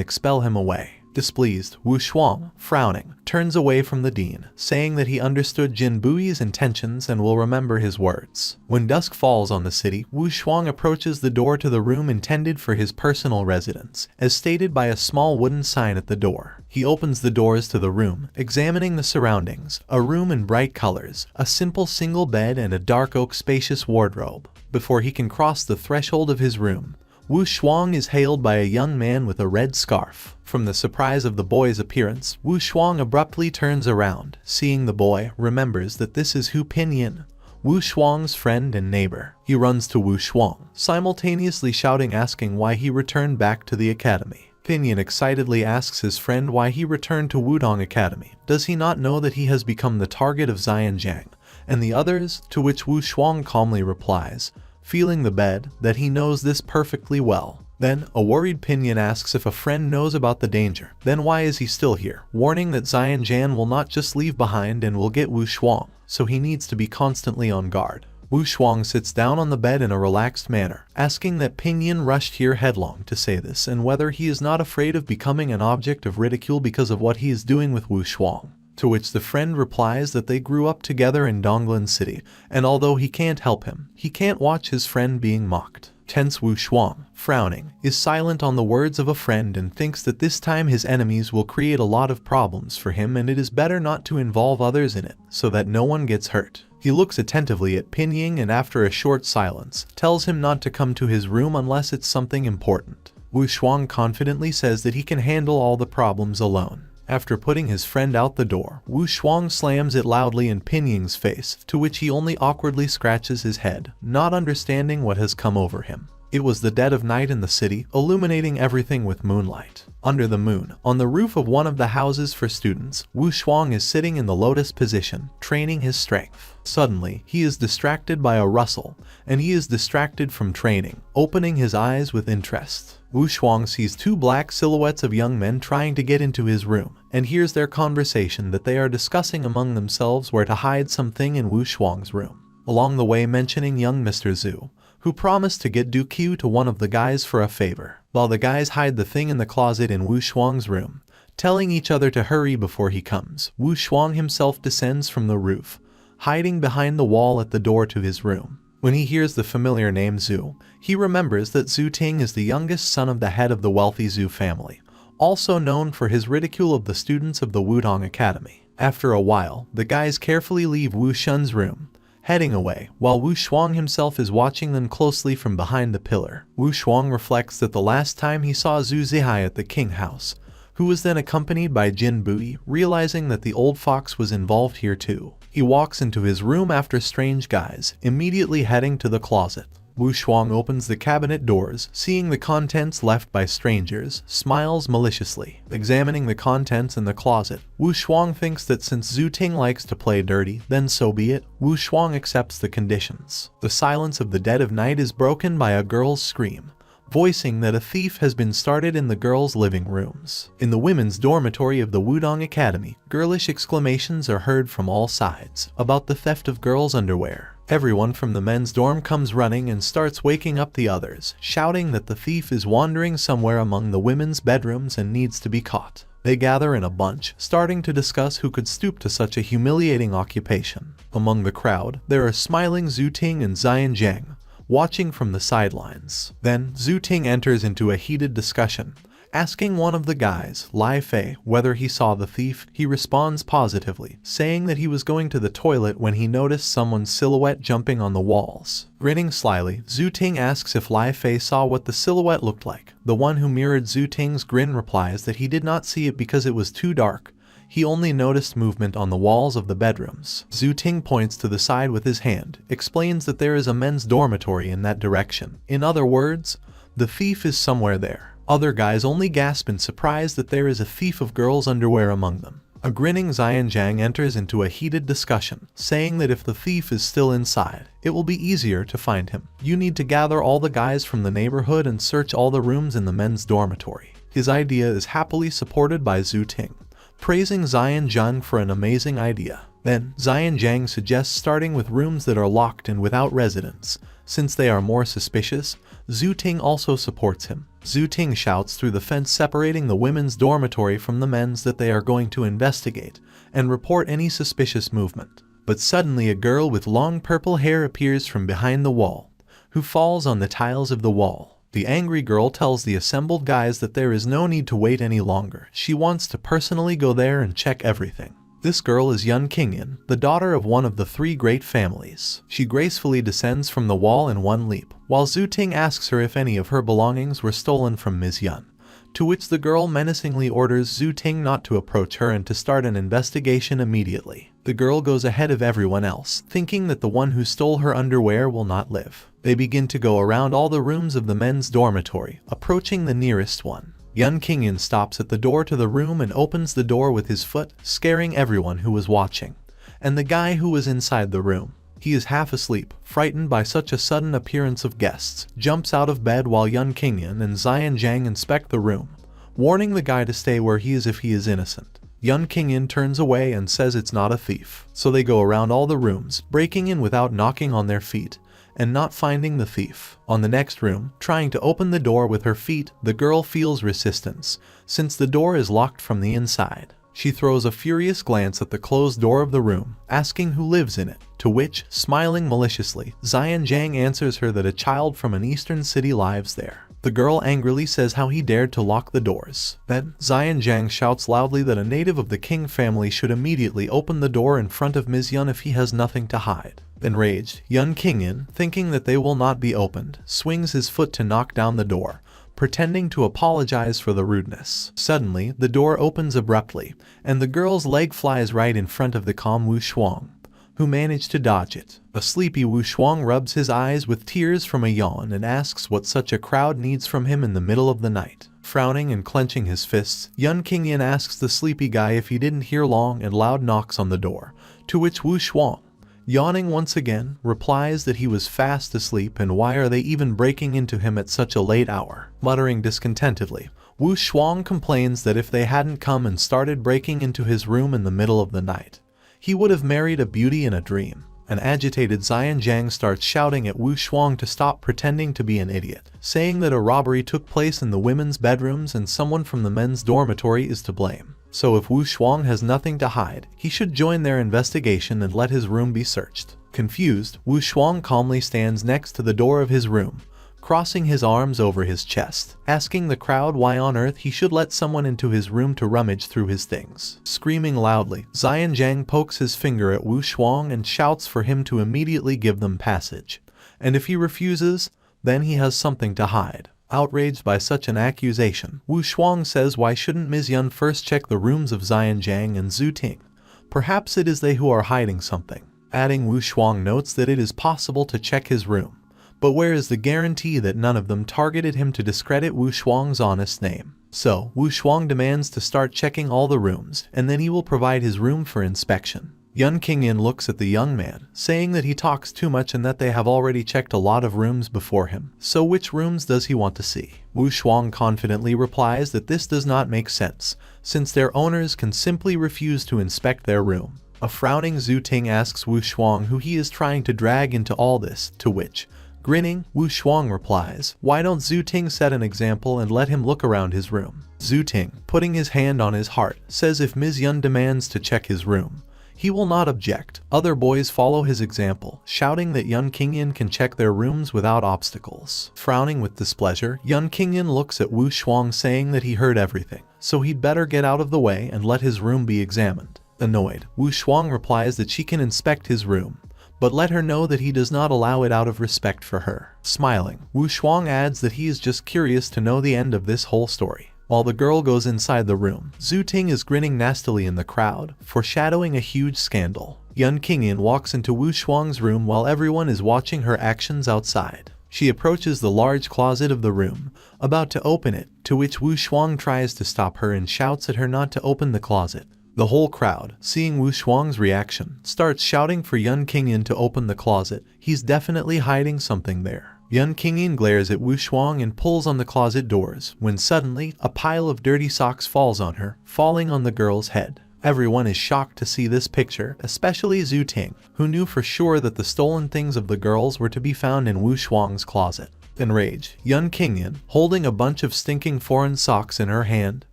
expel him away. Displeased, Wu Shuang, frowning, turns away from the dean, saying that he understood Jin Bui's intentions and will remember his words. When dusk falls on the city, Wu Shuang approaches the door to the room intended for his personal residence, as stated by a small wooden sign at the door. He opens the doors to the room, examining the surroundings, a room in bright colors, a simple single bed and a dark oak spacious wardrobe. Before he can cross the threshold of his room, Wu Shuang is hailed by a young man with a red scarf. From the surprise of the boy's appearance, Wu Shuang abruptly turns around. Seeing the boy, remembers that this is Hu Pinyin, Wu Shuang's friend and neighbor. He runs to Wu Shuang, simultaneously shouting, asking why he returned back to the academy. Pinyin excitedly asks his friend why he returned to Wudong Academy. Does he not know that he has become the target of Zion Jiang and the others? To which Wu Shuang calmly replies, feeling the bed, that he knows this perfectly well. Then, a worried Pinyin asks if a friend knows about the danger, then why is he still here, warning that Zion Jiang will not just leave behind and will get Wu Shuang, so he needs to be constantly on guard. Wu Shuang sits down on the bed in a relaxed manner, asking that Pinyin rushed here headlong to say this and whether he is not afraid of becoming an object of ridicule because of what he is doing with Wu Shuang. To which the friend replies that they grew up together in Donglan City, and although he can't help him, he can't watch his friend being mocked. Tense Wu Shuang, frowning, is silent on the words of a friend and thinks that this time his enemies will create a lot of problems for him and it is better not to involve others in it, so that no one gets hurt. He looks attentively at Pinying and after a short silence, tells him not to come to his room unless it's something important. Wu Shuang confidently says that he can handle all the problems alone. After putting his friend out the door, Wu Shuang slams it loudly in Pinying's face, to which he only awkwardly scratches his head, not understanding what has come over him. It was the dead of night in the city, illuminating everything with moonlight. Under the moon, on the roof of one of the houses for students, Wu Shuang is sitting in the lotus position, training his strength. Suddenly, he is distracted by a rustle, and he is distracted from training, opening his eyes with interest. Wu Shuang sees two black silhouettes of young men trying to get into his room, and hears their conversation that they are discussing among themselves where to hide something in Wu Shuang's room. Along the way mentioning young Mr. Zhu, who promised to get DQ to one of the guys for a favor, while the guys hide the thing in the closet in Wu Shuang's room, telling each other to hurry before he comes. Wu Shuang himself descends from the roof, hiding behind the wall at the door to his room. When he hears the familiar name Zhu, he remembers that Zhu Ting is the youngest son of the head of the wealthy Zhu family, also known for his ridicule of the students of the Wudong Academy. After a while, the guys carefully leave Wu Shun's room, heading away, while Wu Shuang himself is watching them closely from behind the pillar. Wu Shuang reflects that the last time he saw Zhu Zihai at the king house, who was then accompanied by Jin Bui, realizing that the old fox was involved here too. He walks into his room after strange guys, immediately heading to the closet. Wu Shuang opens the cabinet doors, seeing the contents left by strangers, smiles maliciously. Examining the contents in the closet, Wu Shuang thinks that since Zhu Ting likes to play dirty, then so be it. Wu Shuang accepts the conditions. The silence of the dead of night is broken by a girl's scream, voicing that a thief has been started in the girls' living rooms. In the women's dormitory of the Wudong Academy, girlish exclamations are heard from all sides about the theft of girls' underwear. Everyone from the men's dorm comes running and starts waking up the others, shouting that the thief is wandering somewhere among the women's bedrooms and needs to be caught. They gather in a bunch, starting to discuss who could stoop to such a humiliating occupation. Among the crowd, there are smiling Zhu Ting and Zian Zhang, watching from the sidelines. Then, Zhu Ting enters into a heated discussion, asking one of the guys, Lai Fei, whether he saw the thief. He responds positively, saying that he was going to the toilet when he noticed someone's silhouette jumping on the walls. Grinning slyly, Zhu Ting asks if Lai Fei saw what the silhouette looked like. The one who mirrored Zhu Ting's grin replies that he did not see it because it was too dark. He only noticed movement on the walls of the bedrooms. Zhu Ting points to the side with his hand, explains that there is a men's dormitory in that direction. In other words, the thief is somewhere there. Other guys only gasp in surprise that there is a thief of girls' underwear among them. A grinning Zian Zhang enters into a heated discussion, saying that if the thief is still inside, it will be easier to find him. You need to gather all the guys from the neighborhood and search all the rooms in the men's dormitory. His idea is happily supported by Zhu Ting, praising Zian Zhang for an amazing idea. Then, Zian Zhang suggests starting with rooms that are locked and without residents, since they are more suspicious. Zhu Ting also supports him. Zhu Ting shouts through the fence separating the women's dormitory from the men's that they are going to investigate and report any suspicious movement. But suddenly a girl with long purple hair appears from behind the wall, who falls on the tiles of the wall. The angry girl tells the assembled guys that there is no need to wait any longer. She wants to personally go there and check everything. This girl is Yun Qingyan, the daughter of one of the three great families. She gracefully descends from the wall in one leap, while Zhu Ting asks her if any of her belongings were stolen from Ms. Yun, to which the girl menacingly orders Zhu Ting not to approach her and to start an investigation immediately. The girl goes ahead of everyone else, thinking that the one who stole her underwear will not live. They begin to go around all the rooms of the men's dormitory, approaching the nearest one. Yun Qingyan stops at the door to the room and opens the door with his foot, scaring everyone who was watching, and the guy who was inside the room. He is half asleep, frightened by such a sudden appearance of guests, jumps out of bed while Yun Qingyan and Zian Zhang inspect the room, warning the guy to stay where he is if he is innocent. Yun Qingyan turns away and says it's not a thief, so they go around all the rooms, breaking in without knocking on their feet, and not finding the thief. On the next room, trying to open the door with her feet, the girl feels resistance, since the door is locked from the inside. She throws a furious glance at the closed door of the room, asking who lives in it, to which, smiling maliciously, Xian Zhang answers her that a child from an eastern city lives there. The girl angrily says how he dared to lock the doors. Then, Xian Zhang shouts loudly that a native of the King family should immediately open the door in front of Ms. Yun if he has nothing to hide. Enraged, Yun Qingyan, thinking that they will not be opened, swings his foot to knock down the door, pretending to apologize for the rudeness. Suddenly, the door opens abruptly, and the girl's leg flies right in front of the calm Wu Shuang, who managed to dodge it. A sleepy Wu Shuang rubs his eyes with tears from a yawn and asks what such a crowd needs from him in the middle of the night. Frowning and clenching his fists, Yun Qingyan asks the sleepy guy if he didn't hear long and loud knocks on the door, to which Wu Shuang, yawning once again, replies that he was fast asleep and why are they even breaking into him at such a late hour. Muttering discontentedly, Wu Shuang complains that if they hadn't come and started breaking into his room in the middle of the night, he would have married a beauty in a dream. An agitated Xian Zhang starts shouting at Wu Shuang to stop pretending to be an idiot, saying that a robbery took place in the women's bedrooms and someone from the men's dormitory is to blame. So if Wu Shuang has nothing to hide, he should join their investigation and let his room be searched. Confused, Wu Shuang calmly stands next to the door of his room, crossing his arms over his chest, asking the crowd why on earth he should let someone into his room to rummage through his things. Screaming loudly, Xian Zhang pokes his finger at Wu Shuang and shouts for him to immediately give them passage. And if he refuses, then he has something to hide. Outraged by such an accusation, Wu Shuang says why shouldn't Ms. Yun first check the rooms of Xian Zhang and Zhu Ting? Perhaps it is they who are hiding something. Adding, Wu Shuang notes that it is possible to check his room, but where is the guarantee that none of them targeted him to discredit Wu Shuang's honest name? So, Wu Shuang demands to start checking all the rooms, and then he will provide his room for inspection. Yun Qingyan looks at the young man, saying that he talks too much and that they have already checked a lot of rooms before him. So which rooms does he want to see? Wu Shuang confidently replies that this does not make sense, since their owners can simply refuse to inspect their room. A frowning Zhu Ting asks Wu Shuang who he is trying to drag into all this, to which, grinning, Wu Shuang replies, why don't Zhu Ting set an example and let him look around his room? Zhu Ting, putting his hand on his heart, says if Ms. Yun demands to check his room, he will not object. Other boys follow his example, shouting that Yun Qingyan can check their rooms without obstacles. Frowning with displeasure, Yun Qingyan looks at Wu Shuang saying that he heard everything, so he'd better get out of the way and let his room be examined. Annoyed, Wu Shuang replies that she can inspect his room, but let her know that he does not allow it out of respect for her. Smiling, Wu Shuang adds that he is just curious to know the end of this whole story. While the girl goes inside the room, Zhu Ting is grinning nastily in the crowd, foreshadowing a huge scandal. Yun Qingyan walks into Wu Shuang's room while everyone is watching her actions outside. She approaches the large closet of the room, about to open it, to which Wu Shuang tries to stop her and shouts at her not to open the closet. The whole crowd, seeing Wu Shuang's reaction, starts shouting for Yun Qingyan to open the closet. He's definitely hiding something there. Yun Qingyan glares at Wu Shuang and pulls on the closet doors, when suddenly, a pile of dirty socks falls on her, falling on the girl's head. Everyone is shocked to see this picture, especially Zhu Ting, who knew for sure that the stolen things of the girls were to be found in Wu Shuang's closet. Enraged, Yun Qingyan, holding a bunch of stinking foreign socks in her hand,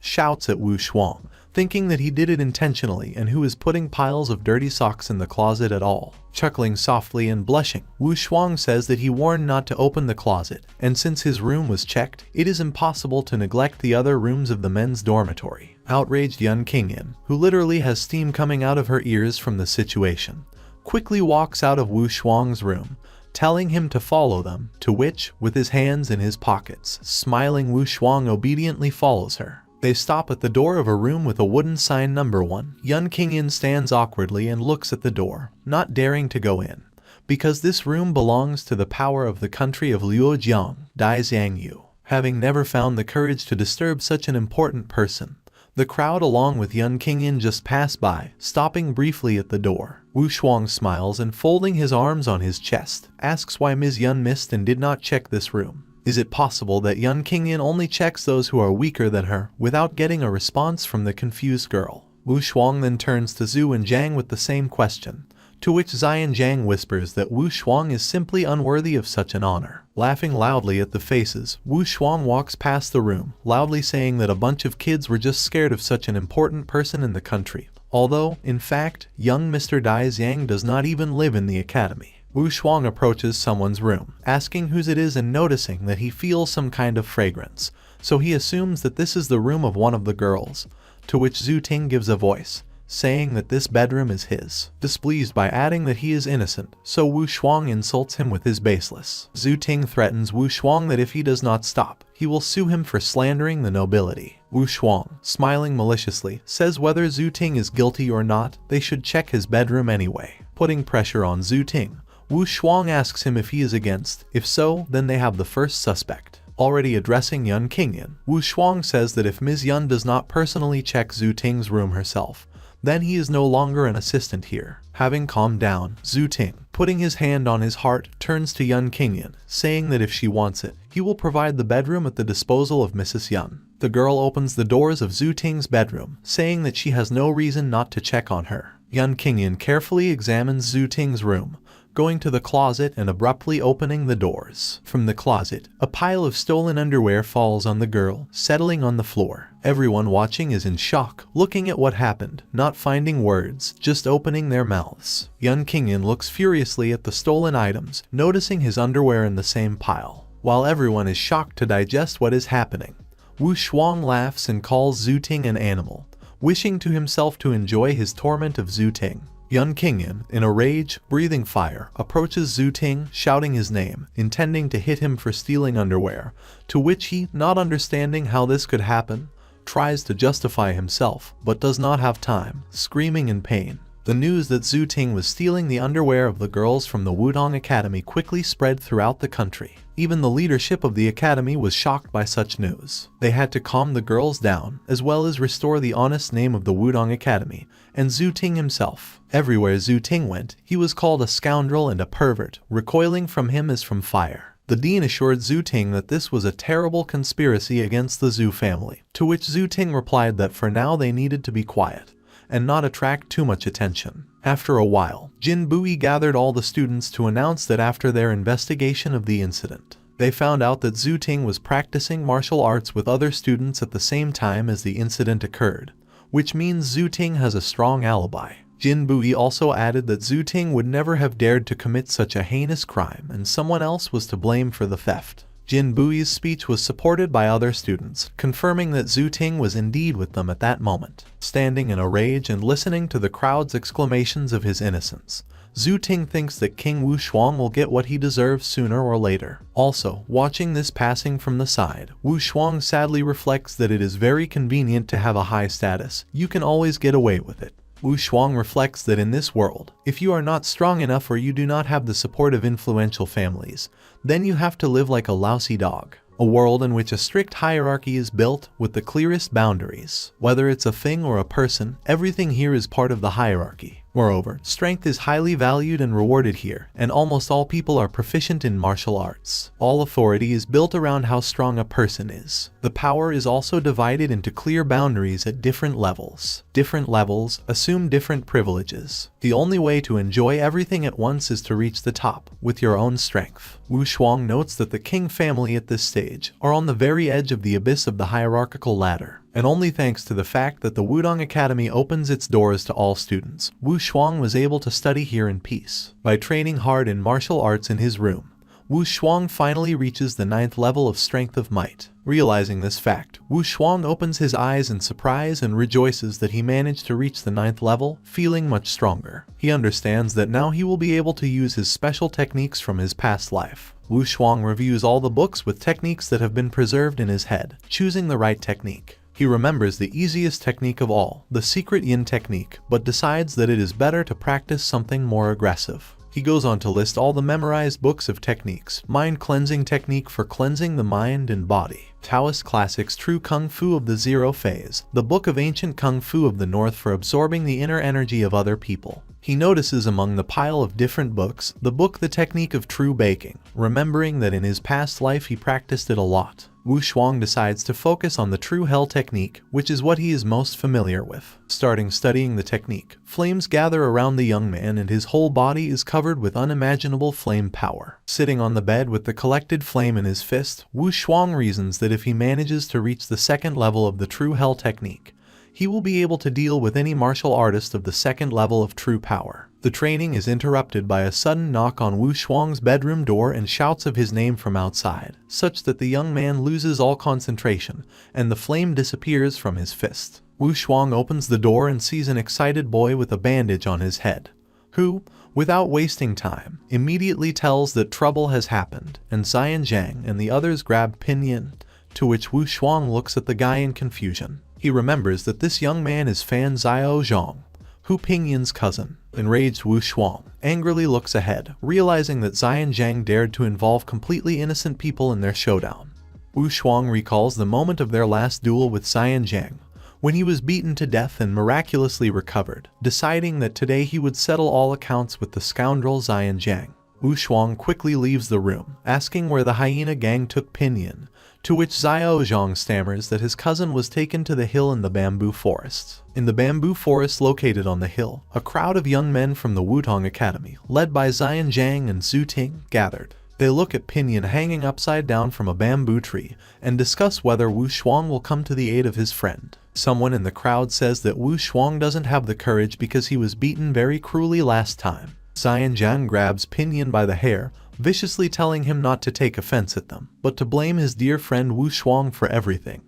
shouts at Wu Shuang, thinking that he did it intentionally and who is putting piles of dirty socks in the closet at all. Chuckling softly and blushing, Wu Shuang says that he warned not to open the closet, and since his room was checked, it is impossible to neglect the other rooms of the men's dormitory. Outraged Yun Qingyan, who literally has steam coming out of her ears from the situation, quickly walks out of Wu Shuang's room, telling him to follow them, to which, with his hands in his pockets, smiling Wu Shuang obediently follows her. They stop at the door of a room with a wooden sign number 1. Yun Qingyan stands awkwardly and looks at the door, not daring to go in, because this room belongs to the power of the country of Luojiang, Dai Xiangyu. Having never found the courage to disturb such an important person, the crowd along with Yun Qingyan just pass by, stopping briefly at the door. Wu Shuang smiles and folding his arms on his chest, asks why Ms. Yun missed and did not check this room. Is it possible that Yun Qingyan only checks those who are weaker than her, without getting a response from the confused girl? Wu Shuang then turns to Zhu and Zhang with the same question, to which Zion Jiang whispers that Wu Shuang is simply unworthy of such an honor. Laughing loudly at the faces, Wu Shuang walks past the room, loudly saying that a bunch of kids were just scared of such an important person in the country. Although, in fact, young Mr. Dai Xiang does not even live in the academy. Wu Shuang approaches someone's room, asking whose it is and noticing that he feels some kind of fragrance, so he assumes that this is the room of one of the girls, to which Zhu Ting gives a voice, saying that this bedroom is his, displeased by adding that he is innocent, so Wu Shuang insults him with his baseless. Zhu Ting threatens Wu Shuang that if he does not stop, he will sue him for slandering the nobility. Wu Shuang, smiling maliciously, says whether Zhu Ting is guilty or not, they should check his bedroom anyway. Putting pressure on Zhu Ting, Wu Shuang asks him if he is against. If so, then they have the first suspect. Already addressing Yun Qingyan, Wu Shuang says that if Ms. Yun does not personally check Zhu Ting's room herself, then he is no longer an assistant here. Having calmed down, Zhu Ting, putting his hand on his heart, turns to Yun Qingyan, saying that if she wants it, he will provide the bedroom at the disposal of Mrs. Yun. The girl opens the doors of Zhu Ting's bedroom, saying that she has no reason not to check on her. Yun Qingyan carefully examines Zhu Ting's room, going to the closet and abruptly opening the doors. From the closet, a pile of stolen underwear falls on the girl, settling on the floor. Everyone watching is in shock, looking at what happened, not finding words, just opening their mouths. Yun Qingyan looks furiously at the stolen items, noticing his underwear in the same pile. While everyone is shocked to digest what is happening, Wu Shuang laughs and calls Zhu Ting an animal, wishing to himself to enjoy his torment of Zhu Ting. Yun Qingyan, in a rage, breathing fire, approaches Zhu Ting, shouting his name, intending to hit him for stealing underwear, to which he, not understanding how this could happen, tries to justify himself, but does not have time, screaming in pain. The news that Zhu Ting was stealing the underwear of the girls from the Wudong Academy quickly spread throughout the country. Even the leadership of the academy was shocked by such news. They had to calm the girls down, as well as restore the honest name of the Wudong Academy, and Zhu Ting himself. Everywhere Zhu Ting went, he was called a scoundrel and a pervert, recoiling from him as from fire. The dean assured Zhu Ting that this was a terrible conspiracy against the Zhu family, to which Zhu Ting replied that for now they needed to be quiet and not attract too much attention. After a while, Jin Bui gathered all the students to announce that after their investigation of the incident, they found out that Zhu Ting was practicing martial arts with other students at the same time as the incident occurred, which means Zhu Ting has a strong alibi. Jin Bui also added that Zhu Ting would never have dared to commit such a heinous crime and someone else was to blame for the theft. Jin Bui's speech was supported by other students, confirming that Zhu Ting was indeed with them at that moment. Standing in a rage and listening to the crowd's exclamations of his innocence, Zhu Ting thinks that King Wu Shuang will get what he deserves sooner or later. Also, watching this passing from the side, Wu Shuang sadly reflects that it is very convenient to have a high status. You can always get away with it. Wu Shuang reflects that in this world, if you are not strong enough or you do not have the support of influential families, then you have to live like a lousy dog. A world in which a strict hierarchy is built with the clearest boundaries. Whether it's a thing or a person, everything here is part of the hierarchy. Moreover, strength is highly valued and rewarded here, and almost all people are proficient in martial arts. All authority is built around how strong a person is. The power is also divided into clear boundaries at different levels. Different levels assume different privileges. The only way to enjoy everything at once is to reach the top, with your own strength. Wu Shuang notes that the King family at this stage are on the very edge of the abyss of the hierarchical ladder. And only thanks to the fact that the Wudong Academy opens its doors to all students, Wu Shuang was able to study here in peace. By training hard in martial arts in his room, Wu Shuang finally reaches the 9th level of Strength of Might. Realizing this fact, Wu Shuang opens his eyes in surprise and rejoices that he managed to reach the 9th level, feeling much stronger. He understands that now he will be able to use his special techniques from his past life. Wu Shuang reviews all the books with techniques that have been preserved in his head, choosing the right technique. He remembers the easiest technique of all, the secret yin technique, but decides that it is better to practice something more aggressive. He goes on to list all the memorized books of techniques: mind cleansing technique for cleansing the mind and body, Taoist classics True Kung Fu of the Zero Phase, the Book of Ancient Kung Fu of the North for absorbing the inner energy of other people. He notices among the pile of different books, the book The Technique of True Baking, remembering that in his past life he practiced it a lot. Wu Shuang decides to focus on the true hell technique, which is what he is most familiar with. Starting studying the technique, flames gather around the young man and his whole body is covered with unimaginable flame power. Sitting on the bed with the collected flame in his fist, Wu Shuang reasons that if he manages to reach the second level of the true hell technique, he will be able to deal with any martial artist of the second level of true power. The training is interrupted by a sudden knock on Wu Shuang's bedroom door and shouts of his name from outside, such that the young man loses all concentration and the flame disappears from his fist. Wu Shuang opens the door and sees an excited boy with a bandage on his head, who, without wasting time, immediately tells that trouble has happened, and Zion Zhang and the others grab Pinyin, to which Wu Shuang looks at the guy in confusion. He remembers that this young man is Fan Xiao Zhang, Hu Pingyin's cousin. Enraged Wu Shuang angrily looks ahead, realizing that Zion Zhang dared to involve completely innocent people in their showdown. Wu Shuang recalls the moment of their last duel with Zion Zhang, when he was beaten to death and miraculously recovered, deciding that today he would settle all accounts with the scoundrel Zion Zhang. Wu Shuang quickly leaves the room, asking where the hyena gang took Pinyin, to which Xiao Zhang stammers that his cousin was taken to the hill in the bamboo forests. In the bamboo forest located on the hill, a crowd of young men from the Wutong Academy, led by Zion Zhang and Zhu Ting, gathered. They look at Pinyin hanging upside down from a bamboo tree and discuss whether Wu Shuang will come to the aid of his friend. Someone in the crowd says that Wu Shuang doesn't have the courage because he was beaten very cruelly last time. Zion Zhang grabs Pinyin by the hair, viciously telling him not to take offense at them, but to blame his dear friend Wu Shuang for everything,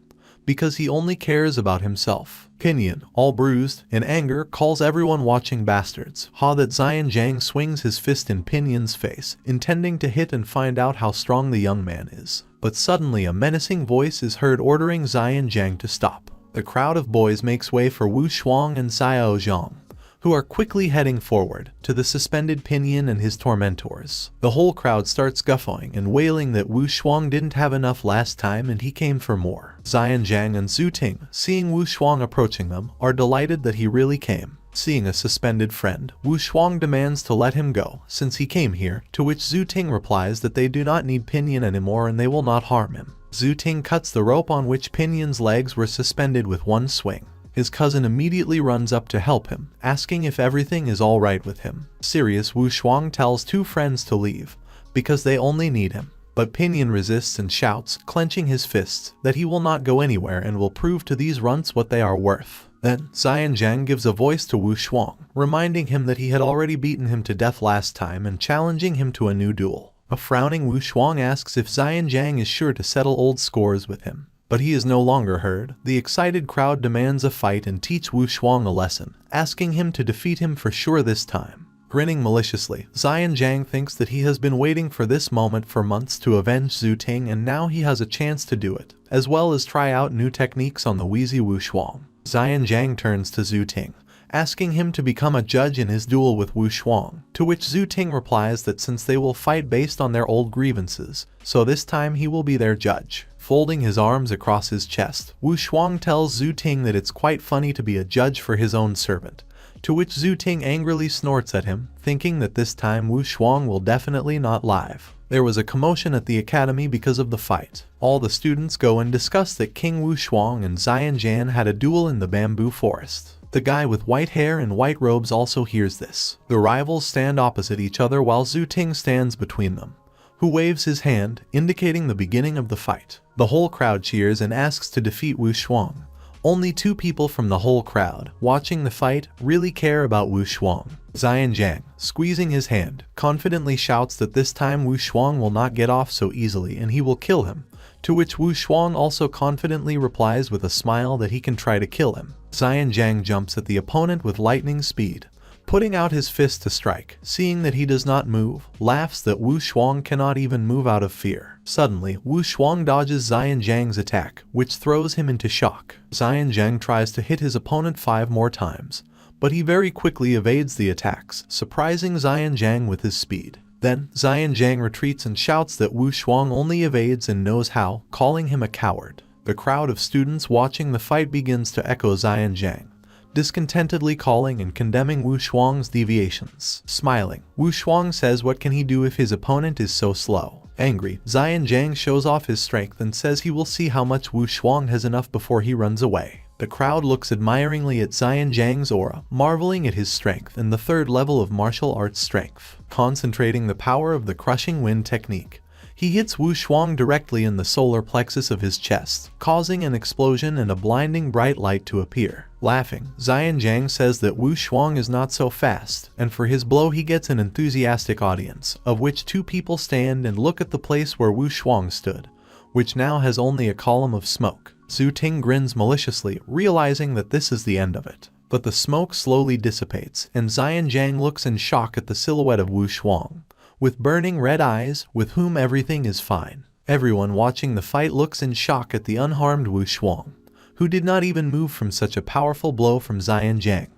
because he only cares about himself. Pinyin, all bruised, in anger, calls everyone watching bastards. That Zion Zhang swings his fist in Pinyin's face, intending to hit and find out how strong the young man is. But suddenly a menacing voice is heard ordering Zion Zhang to stop. The crowd of boys makes way for Wu Shuang and Xiao Zhang, who are quickly heading forward to the suspended Pinyin and his tormentors. The whole crowd starts guffawing and wailing that Wu Shuang didn't have enough last time and he came for more. Zion Zhang and Zhu Ting, seeing Wu Shuang approaching them, are delighted that he really came. Seeing a suspended friend, Wu Shuang demands to let him go since he came here, to which Zhu Ting replies that they do not need Pinyin anymore and they will not harm him. Zhu Ting cuts the rope on which Pinyin's legs were suspended with one swing. His cousin immediately runs up to help him, asking if everything is all right with him. Serious, Wu Shuang tells two friends to leave, because they only need him. But Pinyin resists and shouts, clenching his fists, that he will not go anywhere and will prove to these runts what they are worth. Then, Zion Zhang gives a voice to Wu Shuang, reminding him that he had already beaten him to death last time and challenging him to a new duel. A frowning Wu Shuang asks if Zion Zhang is sure to settle old scores with him. But he is no longer heard. The excited crowd demands a fight and teach Wu Shuang a lesson, asking him to defeat him for sure this time. Grinning maliciously, Zion Zhang thinks that he has been waiting for this moment for months to avenge Zhu Ting and now he has a chance to do it, as well as try out new techniques on the wheezy Wu Shuang. Zion Zhang turns to Zhu Ting, asking him to become a judge in his duel with Wu Shuang, to which Zhu Ting replies that since they will fight based on their old grievances, so this time he will be their judge. Folding his arms across his chest, Wu Shuang tells Zhu Ting that it's quite funny to be a judge for his own servant, to which Zhu Ting angrily snorts at him, thinking that this time Wu Shuang will definitely not live. There was a commotion at the academy because of the fight. All the students go and discuss that King Wu Shuang and Zion Zhan had a duel in the bamboo forest. The guy with white hair and white robes also hears this. The rivals stand opposite each other while Zhu Ting stands between them, who waves his hand, indicating the beginning of the fight. The whole crowd cheers and asks to defeat Wu Shuang. Only two people from the whole crowd, watching the fight, really care about Wu Shuang. Zion Zhang, squeezing his hand, confidently shouts that this time Wu Shuang will not get off so easily and he will kill him, to which Wu Shuang also confidently replies with a smile that he can try to kill him. Zion Zhang jumps at the opponent with lightning speed, putting out his fist to strike. Seeing that he does not move, laughs that Wu Shuang cannot even move out of fear. Suddenly, Wu Shuang dodges Zion Zhang's attack, which throws him into shock. Zion Zhang tries to hit his opponent 5 more times, but he very quickly evades the attacks, surprising Zion Zhang with his speed. Then, Zion Zhang retreats and shouts that Wu Shuang only evades and knows how, calling him a coward. The crowd of students watching the fight begins to echo Zion Zhang, discontentedly calling and condemning Wu Shuang's deviations. Smiling, Wu Shuang says what can he do if his opponent is so slow. Angry, Jiang shows off his strength and says he will see how much Wu Shuang has enough before he runs away. The crowd looks admiringly at Jiang's aura, marveling at his strength and the third level of martial arts strength. Concentrating the power of the crushing wind technique, he hits Wu Shuang directly in the solar plexus of his chest, causing an explosion and a blinding bright light to appear. Laughing, Jiang says that Wu Shuang is not so fast, and for his blow he gets an enthusiastic audience, of which 2 people stand and look at the place where Wu Shuang stood, which now has only a column of smoke. Zhu Ting grins maliciously, realizing that this is the end of it. But the smoke slowly dissipates, and Jiang looks in shock at the silhouette of Wu Shuang, with burning red eyes, with whom everything is fine. Everyone watching the fight looks in shock at the unharmed Wu Shuang, who did not even move from such a powerful blow from Jiang.